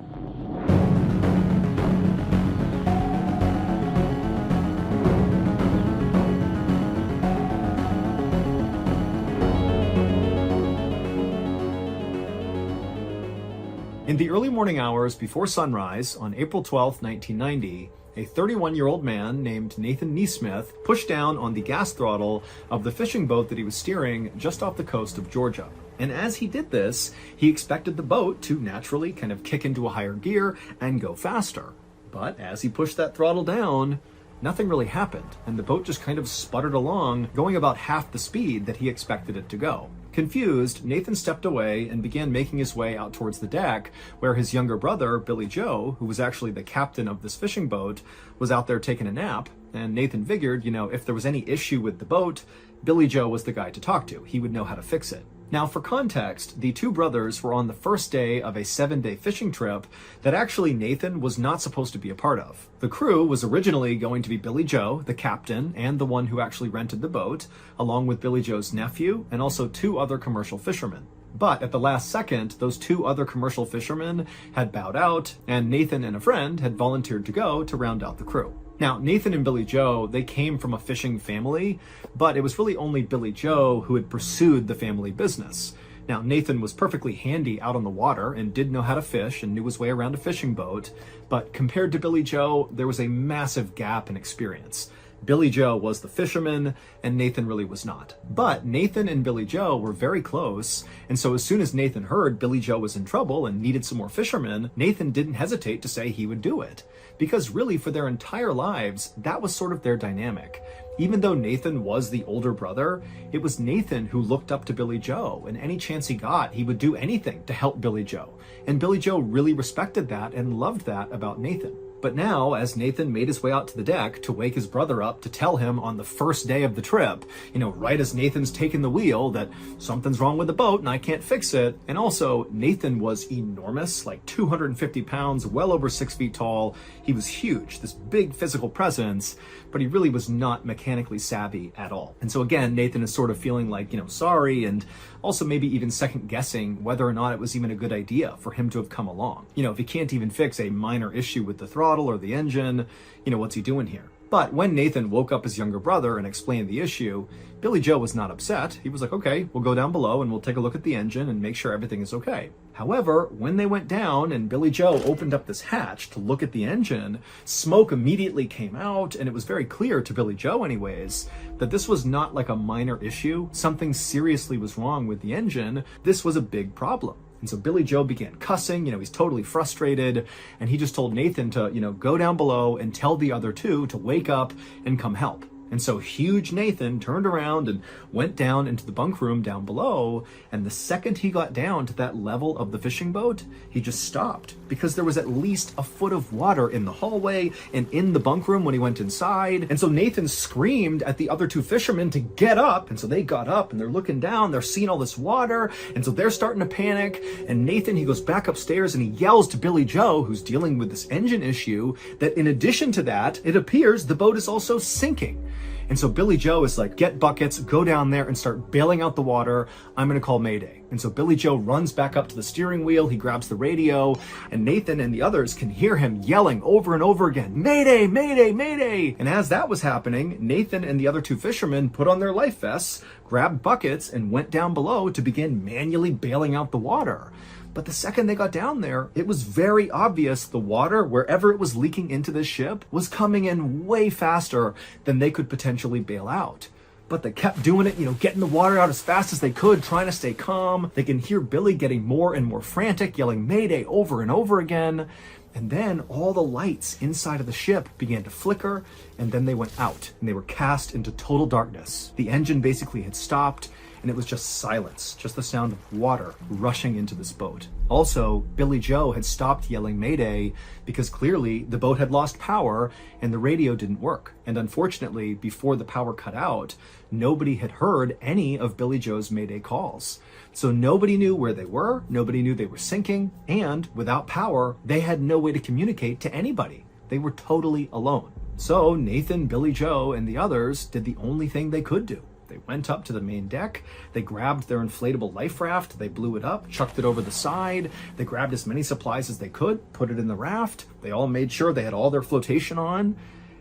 Speaker 1: In the early morning hours before sunrise on April 12, 1990, a 31-year-old man named Nathan Neesmith pushed down on the gas throttle of the fishing boat that he was steering just off the coast of Georgia. And as he did this, he expected the boat to naturally kind of kick into a higher gear and go faster. But as he pushed that throttle down, nothing really happened, and the boat just kind of sputtered along, going about half the speed that he expected it to go. Confused, Nathan stepped away and began making his way out towards the deck, where his younger brother, Billy Joe, who was actually the captain of this fishing boat, was out there taking a nap. And Nathan figured, if there was any issue with the boat, Billy Joe was the guy to talk to. He would know how to fix it. Now, for context, the two brothers were on the first day of a 7-day fishing trip that actually Nathan was not supposed to be a part of. The crew was originally going to be Billy Joe, the captain, and the one who actually rented the boat, along with Billy Joe's nephew, and also 2 other commercial fishermen. But at the last second, those 2 other commercial fishermen had bowed out, and Nathan and a friend had volunteered to go to round out the crew. Now, Nathan and Billy Joe, they came from a fishing family, but it was really only Billy Joe who had pursued the family business. Now, Nathan was perfectly handy out on the water and did know how to fish and knew his way around a fishing boat, but compared to Billy Joe, there was a massive gap in experience. Billy Joe was the fisherman, and Nathan really was not. But Nathan and Billy Joe were very close, and so as soon as Nathan heard Billy Joe was in trouble and needed some more fishermen, Nathan didn't hesitate to say he would do it. Because really, for their entire lives, that was sort of their dynamic. Even though Nathan was the older brother, it was Nathan who looked up to Billy Joe, and any chance he got, he would do anything to help Billy Joe. And Billy Joe really respected that and loved that about Nathan. But now, as Nathan made his way out to the deck to wake his brother up to tell him on the first day of the trip, right as Nathan's taking the wheel, that something's wrong with the boat and I can't fix it. And also, Nathan was enormous, like 250 pounds, well over 6 feet tall. He was huge, this big physical presence, but he really was not mechanically savvy at all. And so again, Nathan is sort of feeling like, sorry, and also maybe even second guessing whether or not it was even a good idea for him to have come along. If he can't even fix a minor issue with the throttle or the engine, what's he doing here? But when Nathan woke up his younger brother and explained the issue, Billy Joe was not upset. He was like, okay, we'll go down below and we'll take a look at the engine and make sure everything is okay. However, when they went down and Billy Joe opened up this hatch to look at the engine, smoke immediately came out, and it was very clear to Billy Joe anyways, that this was not like a minor issue. Something seriously was wrong with the engine. This was a big problem. And so Billy Joe began cussing, he's totally frustrated, and he just told Nathan to, go down below and tell the other two to wake up and come help. And so huge Nathan turned around and went down into the bunk room down below, and the second he got down to that level of the fishing boat, he just stopped, because there was at least a foot of water in the hallway and in the bunk room when he went inside. And so Nathan screamed at the other two fishermen to get up, and so they got up and they're looking down, they're seeing all this water, and so they're starting to panic. And Nathan, he goes back upstairs and he yells to Billy Joe, who's dealing with this engine issue, that in addition to that, it appears the boat is also sinking. And so Billy Joe is like, get buckets, go down there and start bailing out the water. I'm gonna call Mayday. And so Billy Joe runs back up to the steering wheel, he grabs the radio, and Nathan and the others can hear him yelling over and over again, Mayday, Mayday, Mayday. And as that was happening, Nathan and the other two fishermen put on their life vests, grabbed buckets, and went down below to begin manually bailing out the water. But the second they got down there, it was very obvious the water, wherever it was leaking into this ship, was coming in way faster than they could potentially bail out. But they kept doing it, getting the water out as fast as they could, trying to stay calm. They can hear Billy getting more and more frantic, yelling Mayday over and over again. And then all the lights inside of the ship began to flicker, and then they went out, and they were cast into total darkness. The engine basically had stopped, and it was just silence, just the sound of water rushing into this boat. Also, Billy Joe had stopped yelling Mayday because clearly the boat had lost power and the radio didn't work. And unfortunately, before the power cut out, nobody had heard any of Billy Joe's Mayday calls. So nobody knew where they were, nobody knew they were sinking, and without power, they had no way to communicate to anybody. They were totally alone. So Nathan, Billy Joe, and the others did the only thing they could do. They went up to the main deck, they grabbed their inflatable life raft, they blew it up, chucked it over the side, they grabbed as many supplies as they could, put it in the raft, they all made sure they had all their flotation on,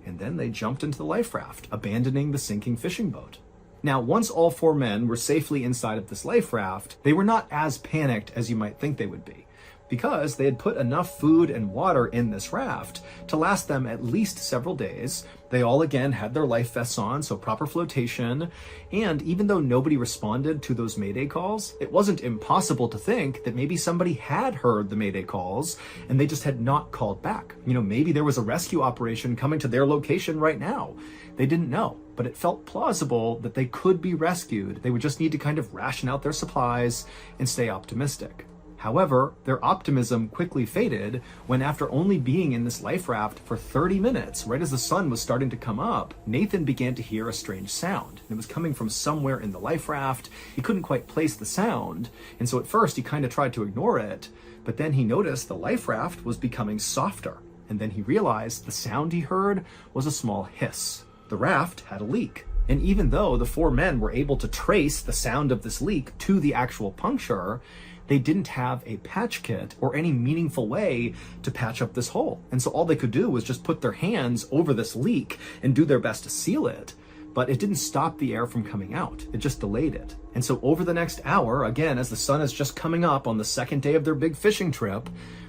Speaker 1: and then they jumped into the life raft, abandoning the sinking fishing boat. Now, once all four men were safely inside of this life raft, they were not as panicked as you might think they would be, because they had put enough food and water in this raft to last them at least several days. They all again had their life vests on, so proper flotation, and even though nobody responded to those Mayday calls, it wasn't impossible to think that maybe somebody had heard the Mayday calls and they just had not called back. Maybe there was a rescue operation coming to their location right now. They didn't know, but it felt plausible that they could be rescued. They would just need to kind of ration out their supplies and stay optimistic. However, their optimism quickly faded when, after only being in this life raft for 30 minutes, right as the sun was starting to come up, Nathan began to hear a strange sound. It was coming from somewhere in the life raft. He couldn't quite place the sound, and so at first he kind of tried to ignore it, but then he noticed the life raft was becoming softer, and then he realized the sound he heard was a small hiss. The raft had a leak. And even though the four men were able to trace the sound of this leak to the actual puncture, they didn't have a patch kit or any meaningful way to patch up this hole. And so all they could do was just put their hands over this leak and do their best to seal it. But it didn't stop the air from coming out. It just delayed it. And so over the next hour, again, as the sun is just coming up on the second day of their big fishing trip,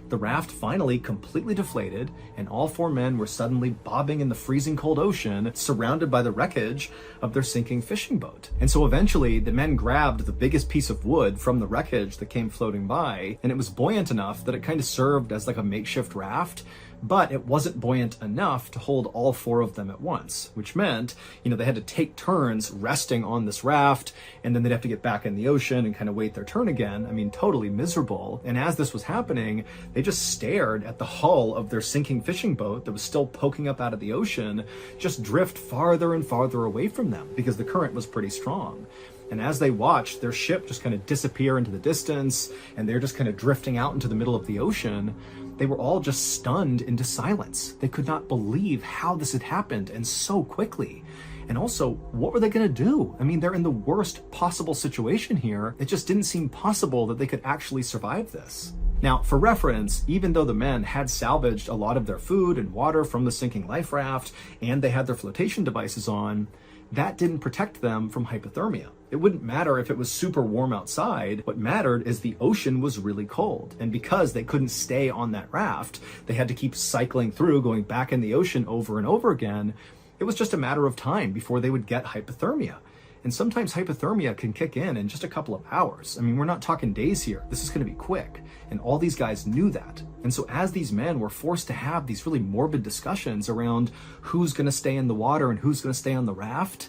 Speaker 1: the raft finally completely deflated, and all four men were suddenly bobbing in the freezing cold ocean, surrounded by the wreckage of their sinking fishing boat. And so eventually, the men grabbed the biggest piece of wood from the wreckage that came floating by, and it was buoyant enough that it kind of served as like a makeshift raft, but it wasn't buoyant enough to hold all four of them at once, which meant, they had to take turns resting on this raft, and then they'd have to get back in the ocean and kind of wait their turn again. Totally miserable. And as this was happening, they just stared at the hull of their sinking fishing boat that was still poking up out of the ocean, just drift farther and farther away from them because the current was pretty strong. And as they watched their ship just kind of disappear into the distance, and they're just kind of drifting out into the middle of the ocean, they were all just stunned into silence. They could not believe how this had happened, and so quickly. And also, what were they going to do? They're in the worst possible situation here. It just didn't seem possible that they could actually survive this. Now, for reference, even though the men had salvaged a lot of their food and water from the sinking life raft, and they had their flotation devices on, that didn't protect them from hypothermia. It wouldn't matter if it was super warm outside. What mattered is the ocean was really cold. And because they couldn't stay on that raft, they had to keep cycling through, going back in the ocean over and over again. It was just a matter of time before they would get hypothermia. And sometimes hypothermia can kick in just a couple of hours. I mean, we're not talking days here. This is going to be quick. And all these guys knew that. And so as these men were forced to have these really morbid discussions around who's going to stay in the water and who's going to stay on the raft,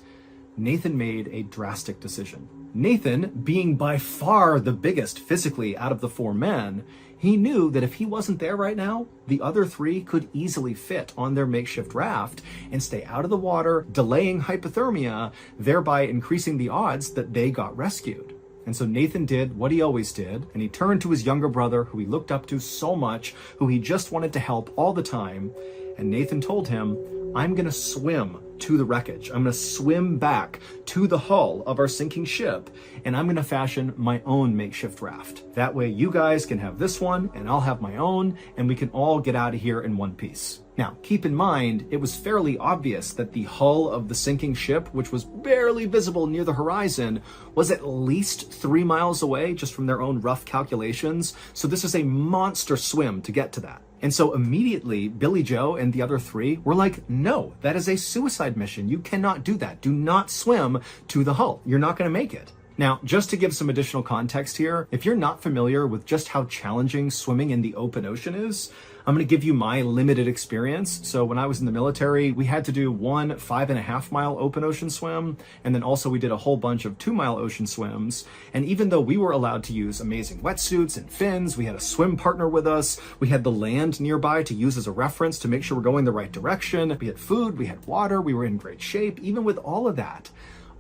Speaker 1: Nathan made a drastic decision. Nathan, being by far the biggest physically out of the 4 men, he knew that if he wasn't there right now, the other 3 could easily fit on their makeshift raft and stay out of the water, delaying hypothermia, thereby increasing the odds that they got rescued. And so Nathan did what he always did, and he turned to his younger brother, who he looked up to so much, who he just wanted to help all the time. And Nathan told him, I'm going to swim to the wreckage. I'm going to swim back to the hull of our sinking ship, and I'm going to fashion my own makeshift raft. That way you guys can have this one, and I'll have my own, and we can all get out of here in one piece. Now, keep in mind, it was fairly obvious that the hull of the sinking ship, which was barely visible near the horizon, was at least 3 miles away, just from their own rough calculations. So this is a monster swim to get to that. And so immediately, Billy Joe and the other 3 were like, no, that is a suicide mission. You cannot do that. Do not swim to the hull. You're not going to make it. Now, just to give some additional context here, if you're not familiar with just how challenging swimming in the open ocean is, I'm going to give you my limited experience. So when I was in the military, we had to do one 5.5 mile open ocean swim. And then also we did a whole bunch of 2 mile ocean swims. And even though we were allowed to use amazing wetsuits and fins, we had a swim partner with us. We had the land nearby to use as a reference to make sure we're going the right direction. We had food, we had water, we were in great shape. Even with all of that,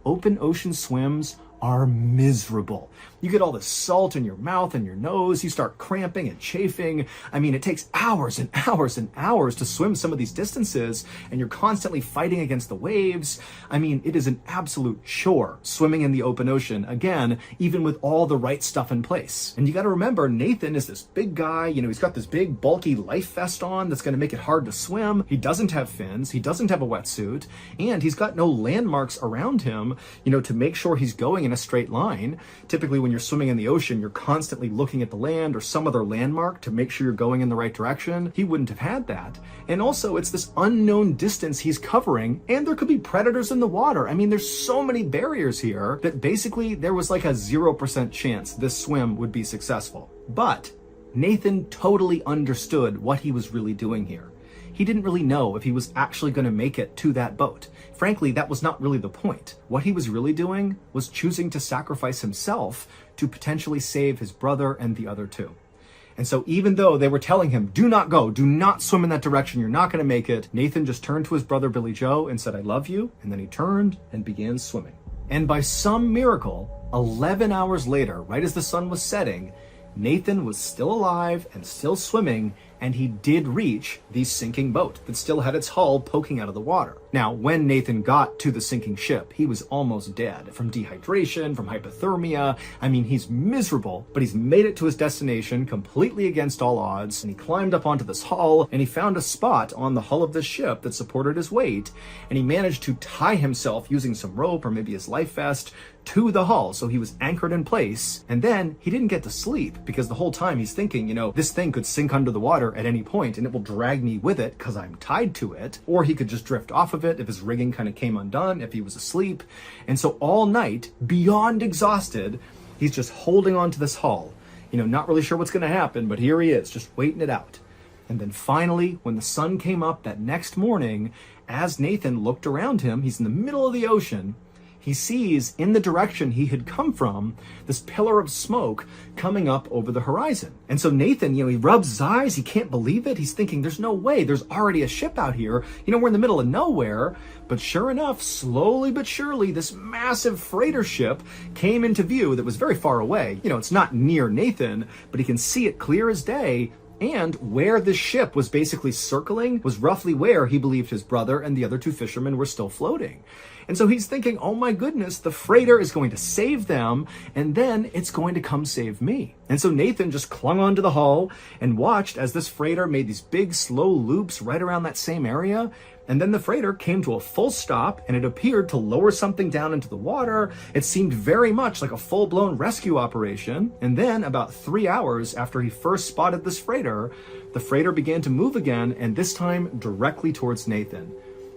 Speaker 1: open ocean swims are miserable. You get all the salt in your mouth and your nose, you start cramping and chafing. I mean, it takes hours and hours and hours to swim some of these distances, and you're constantly fighting against the waves. I mean, it is an absolute chore swimming in the open ocean, again, even with all the right stuff in place. And you gotta remember, Nathan is this big guy, he's got this big bulky life vest on that's gonna make it hard to swim. He doesn't have fins, he doesn't have a wetsuit, and he's got no landmarks around him, to make sure he's going in a straight line. Typically when you're swimming in the ocean, you're constantly looking at the land or some other landmark to make sure you're going in the right direction. He wouldn't have had that. And also it's this unknown distance he's covering, and there could be predators in the water. I mean, there's so many barriers here that basically there was like a 0% chance this swim would be successful. But Nathan totally understood what he was really doing here. He didn't really know if he was actually going to make it to that boat. Frankly, that was not really the point. What he was really doing was choosing to sacrifice himself to potentially save his brother and the other 2. And so even though they were telling him, do not go, do not swim in that direction, you're not going to make it, Nathan just turned to his brother Billy Joe and said, I love you. And then he turned and began swimming. And by some miracle, 11 hours later, right as the sun was setting, Nathan was still alive and still swimming, and he did reach the sinking boat that still had its hull poking out of the water. Now, when Nathan got to the sinking ship, he was almost dead from dehydration, from hypothermia. I mean, he's miserable, but he's made it to his destination completely against all odds, and he climbed up onto this hull, and he found a spot on the hull of the ship that supported his weight, and he managed to tie himself using some rope or maybe his life vest to the hull, so he was anchored in place. And then he didn't get to sleep because the whole time he's thinking, this thing could sink under the water at any point and it will drag me with it because I'm tied to it, or he could just drift off of it if his rigging kind of came undone, if he was asleep. And so all night, beyond exhausted, he's just holding on to this hull, not really sure what's going to happen, but here he is, just waiting it out. And then finally, when the sun came up that next morning, as Nathan looked around him, he's in the middle of the ocean, he sees in the direction he had come from this pillar of smoke coming up over the horizon. And so Nathan, he rubs his eyes, he can't believe it. He's thinking, there's no way, there's already a ship out here. We're in the middle of nowhere. But sure enough, slowly but surely, this massive freighter ship came into view that was very far away. It's not near Nathan, but he can see it clear as day. And where this ship was basically circling was roughly where he believed his brother and the other two fishermen were still floating. And so he's thinking, oh my goodness, the freighter is going to save them, and then it's going to come save me. And so Nathan just clung onto the hull and watched as this freighter made these big slow loops right around that same area. And then the freighter came to a full stop, and it appeared to lower something down into the water. It seemed very much like a full-blown rescue operation. And then about 3 hours after he first spotted this freighter, the freighter began to move again, and this time directly towards Nathan.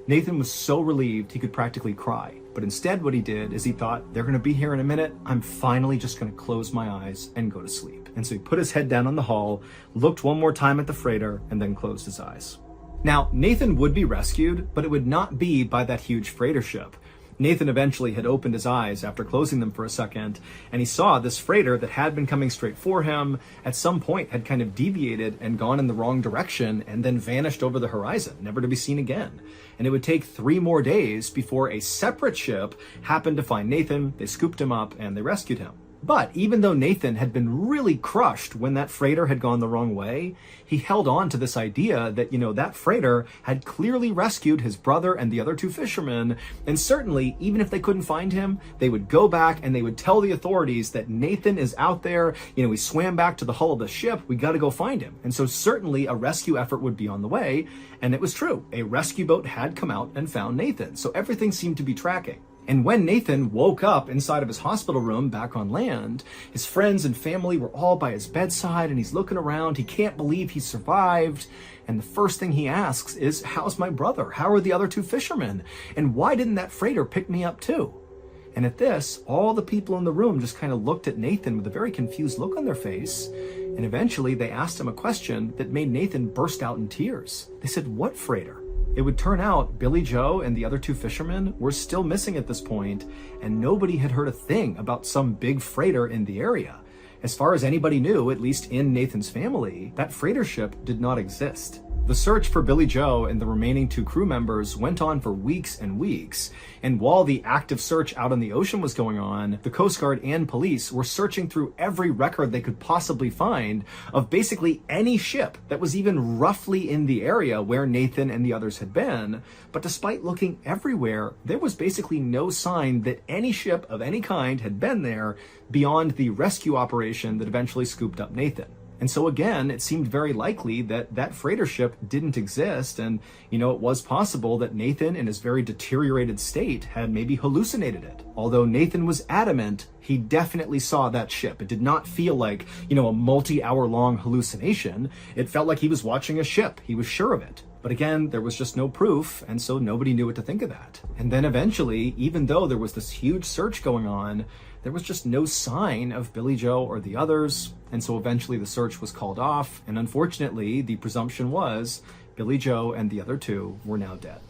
Speaker 1: Nathan was so relieved he could practically cry. But instead what he did is he thought, they're going to be here in a minute. I'm finally just going to close my eyes and go to sleep. And so he put his head down on the hull, looked one more time at the freighter, and then closed his eyes. Now, Nathan would be rescued, but it would not be by that huge freighter ship. Nathan eventually had opened his eyes after closing them for a second, and he saw this freighter that had been coming straight for him at some point had kind of deviated and gone in the wrong direction and then vanished over the horizon, never to be seen again. And it would take 3 more days before a separate ship happened to find Nathan. They scooped him up and they rescued him. But even though Nathan had been really crushed when that freighter had gone the wrong way, he held on to this idea that, that freighter had clearly rescued his brother and the other two fishermen. And certainly, even if they couldn't find him, they would go back and they would tell the authorities that Nathan is out there. He swam back to the hull of the ship. We got to go find him. And so certainly a rescue effort would be on the way. And it was true. A rescue boat had come out and found Nathan. So everything seemed to be tracking. And when Nathan woke up inside of his hospital room back on land, his friends and family were all by his bedside, and he's looking around. He can't believe he survived. And the first thing he asks is, how's my brother? How are the other two fishermen? And why didn't that freighter pick me up too? And at this, all the people in the room just kind of looked at Nathan with a very confused look on their face. And eventually they asked him a question that made Nathan burst out in tears. They said, what freighter? It would turn out Billy Joe and the other two fishermen were still missing at this point, and nobody had heard a thing about some big freighter in the area. As far as anybody knew, at least in Nathan's family, that freighter ship did not exist. The search for Billy Joe and the remaining 2 crew members went on for weeks and weeks, and while the active search out on the ocean was going on, the Coast Guard and police were searching through every record they could possibly find of basically any ship that was even roughly in the area where Nathan and the others had been. But despite looking everywhere, there was basically no sign that any ship of any kind had been there beyond the rescue operation that eventually scooped up Nathan. And so again, it seemed very likely that that freighter ship didn't exist. And, it was possible that Nathan, in his very deteriorated state, had maybe hallucinated it. Although Nathan was adamant, he definitely saw that ship. It did not feel like, a multi-hour long hallucination. It felt like he was watching a ship. He was sure of it. But again, there was just no proof, and so nobody knew what to think of that. And then eventually, even though there was this huge search going on, there was just no sign of Billy Joe or the others, and so eventually the search was called off, and unfortunately, the presumption was Billy Joe and the other 2 were now dead.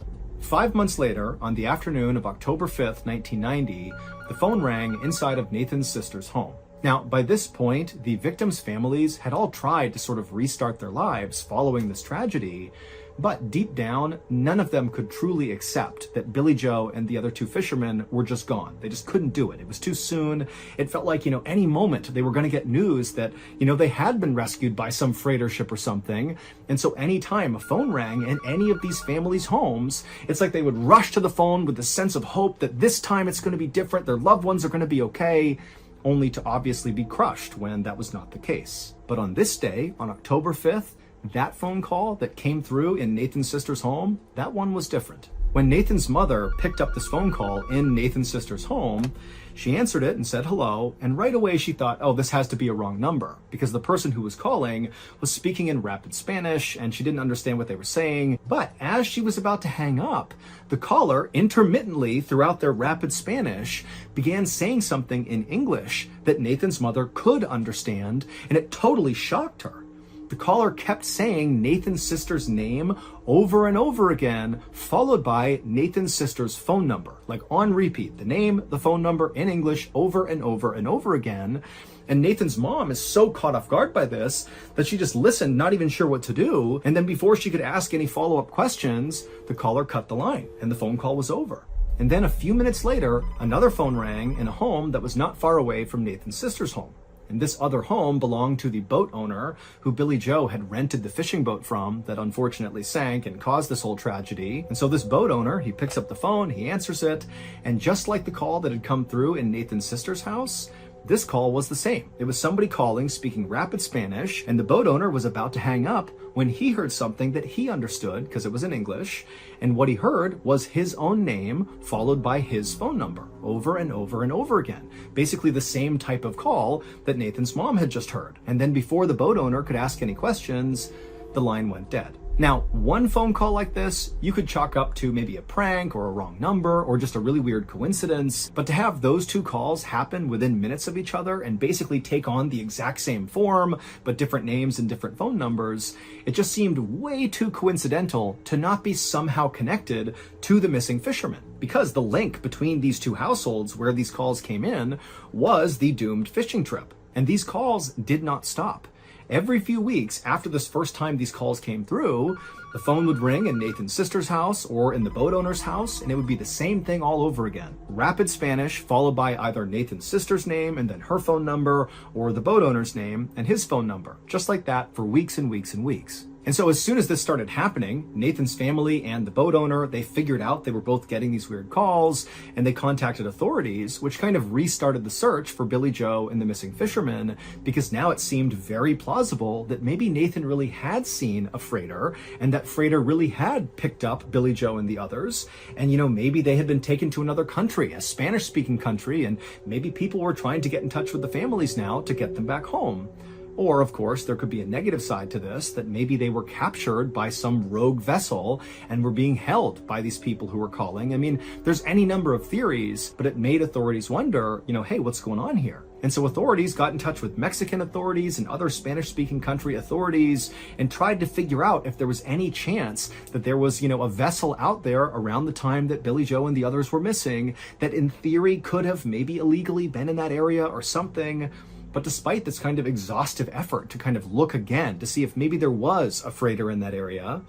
Speaker 1: 5 months later, on the afternoon of October 5th, 1990, the phone rang inside of Nathan's sister's home. Now, by this point, the victims' families had all tried to sort of restart their lives following this tragedy, but deep down, none of them could truly accept that Billy Joe and the other 2 fishermen were just gone. They just couldn't do it. It was too soon. It felt like, any moment they were going to get news that, they had been rescued by some freighter ship or something. And so anytime a phone rang in any of these families' homes, it's like they would rush to the phone with the sense of hope that this time it's going to be different. Their loved ones are going to be okay, only to obviously be crushed when that was not the case. But on this day, on October 5th, that phone call that came through in Nathan's sister's home, that one was different. When Nathan's mother picked up this phone call in Nathan's sister's home, she answered it and said hello, and right away she thought, oh, this has to be a wrong number, because the person who was calling was speaking in rapid Spanish, and she didn't understand what they were saying. But as she was about to hang up, the caller, intermittently throughout their rapid Spanish, began saying something in English that Nathan's mother could understand, and it totally shocked her. The caller kept saying Nathan's sister's name over and over again, followed by Nathan's sister's phone number, like on repeat, the name, the phone number in English over and over and over again. And Nathan's mom is so caught off guard by this that she just listened, not even sure what to do. And then before she could ask any follow-up questions, the caller cut the line and the phone call was over. And then a few minutes later, another phone rang in a home that was not far away from Nathan's sister's home. And this other home belonged to the boat owner who Billy Joe had rented the fishing boat from that unfortunately sank and caused this whole tragedy. And so this boat owner, he picks up the phone, he answers it, and just like the call that had come through in Nathan's sister's house, this call was the same. It was somebody calling, speaking rapid Spanish, and the boat owner was about to hang up when he heard something that he understood because it was in English. And what he heard was his own name followed by his phone number over and over and over again. Basically the same type of call that Nathan's mom had just heard. And then before the boat owner could ask any questions, the line went dead. Now, one phone call like this, you could chalk up to maybe a prank or a wrong number or just a really weird coincidence. But to have those two calls happen within minutes of each other and basically take on the exact same form, but different names and different phone numbers, it just seemed way too coincidental to not be somehow connected to the missing fisherman. Because the link between these two households where these calls came in was the doomed fishing trip. And these calls did not stop. Every few weeks after this first time these calls came through, the phone would ring in Nathan's sister's house or in the boat owner's house, and it would be the same thing all over again. Rapid Spanish followed by either Nathan's sister's name and then her phone number, or the boat owner's name and his phone number. Just like that for weeks and weeks and weeks. And so as soon as this started happening, Nathan's family and the boat owner, they figured out they were both getting these weird calls, and they contacted authorities, which kind of restarted the search for Billy Joe and the missing fisherman, because now it seemed very plausible that maybe Nathan really had seen a freighter, and that freighter really had picked up Billy Joe and the others, and maybe they had been taken to another country, a Spanish-speaking country, and maybe people were trying to get in touch with the families now to get them back home. Or, of course, there could be a negative side to this, that maybe they were captured by some rogue vessel and were being held by these people who were calling. I mean, there's any number of theories, but it made authorities wonder, hey, what's going on here? And so authorities got in touch with Mexican authorities and other Spanish-speaking country authorities and tried to figure out if there was any chance that there was, a vessel out there around the time that Billy Joe and the others were missing that in theory could have maybe illegally been in that area or something. But despite this kind of exhaustive effort to kind of look again to see if maybe there was a freighter in that area,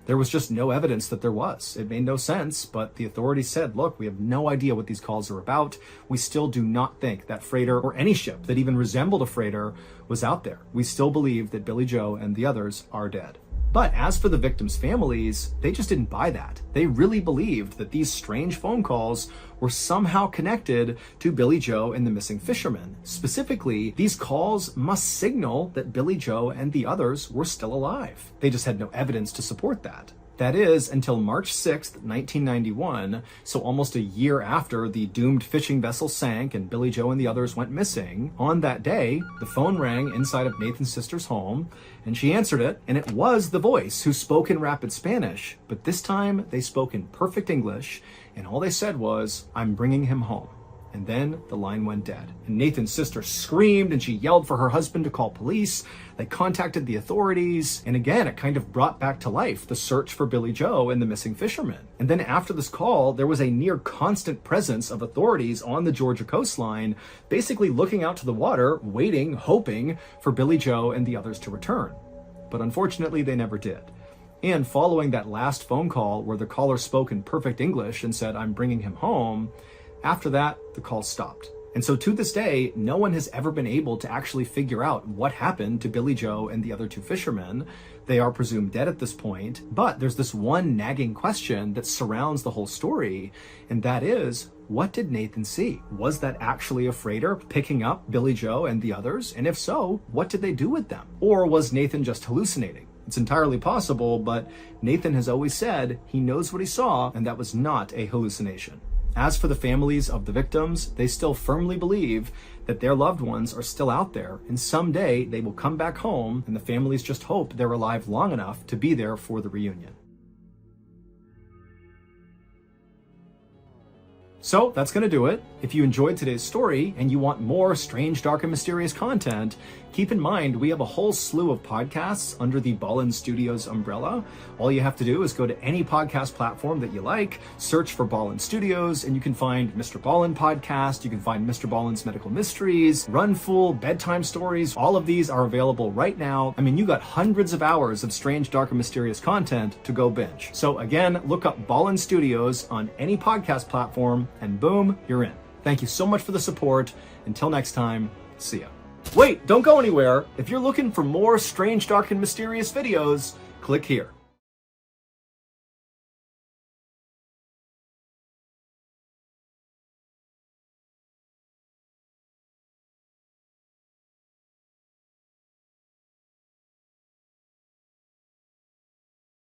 Speaker 1: there was just no evidence that there was. It made no sense, but the authorities said, look, we have no idea what these calls are about. We still do not think that freighter or any ship that even resembled a freighter was out there. We still believe that Billy Joe and the others are dead. But as for the victims' families, they just didn't buy that. They really believed that these strange phone calls were somehow connected to Billy Joe and the missing fisherman. Specifically, these calls must signal that Billy Joe and the others were still alive. They just had no evidence to support that. That is, until March 6th, 1991, so almost a year after the doomed fishing vessel sank and Billy Joe and the others went missing. On that day, the phone rang inside of Nathan's sister's home, and she answered it, and it was the voice who spoke in rapid Spanish, but this time they spoke in perfect English, and all they said was, "I'm bringing him home." And then the line went dead. And Nathan's sister screamed and she yelled for her husband to call police. They contacted the authorities. And again, it kind of brought back to life the search for Billy Joe and the missing fisherman. And then after this call, there was a near constant presence of authorities on the Georgia coastline, basically looking out to the water, waiting, hoping for Billy Joe and the others to return. But unfortunately, they never did. And following that last phone call where the caller spoke in perfect English and said, "I'm bringing him home," after that, the call stopped. And so to this day, no one has ever been able to actually figure out what happened to Billy Joe and the other two fishermen. They are presumed dead at this point, but there's this one nagging question that surrounds the whole story, and that is, what did Nathan see? Was that actually a freighter picking up Billy Joe and the others? And if so, what did they do with them? Or was Nathan just hallucinating? It's entirely possible, but Nathan has always said he knows what he saw, and that was not a hallucination. As for the families of the victims, they still firmly believe that their loved ones are still out there, and someday they will come back home, and the families just hope they're alive long enough to be there for the reunion. So that's going to do it. If you enjoyed today's story and you want more strange, dark, and mysterious content, keep in mind we have a whole slew of podcasts under the Ballen Studios umbrella. All you have to do is go to any podcast platform that you like, search for Ballen Studios, and you can find MrBallen Podcast, you can find MrBallen's Medical Mysteries, Run Fool, Bedtime Stories. All of these are available right now. I mean, you got hundreds of hours of strange, dark, and mysterious content to go binge. So again, look up Ballen Studios on any podcast platform, and boom, you're in. Thank you so much for the support. Until next time, see ya. Wait, don't go anywhere. If you're looking for more strange, dark, and mysterious videos, click here.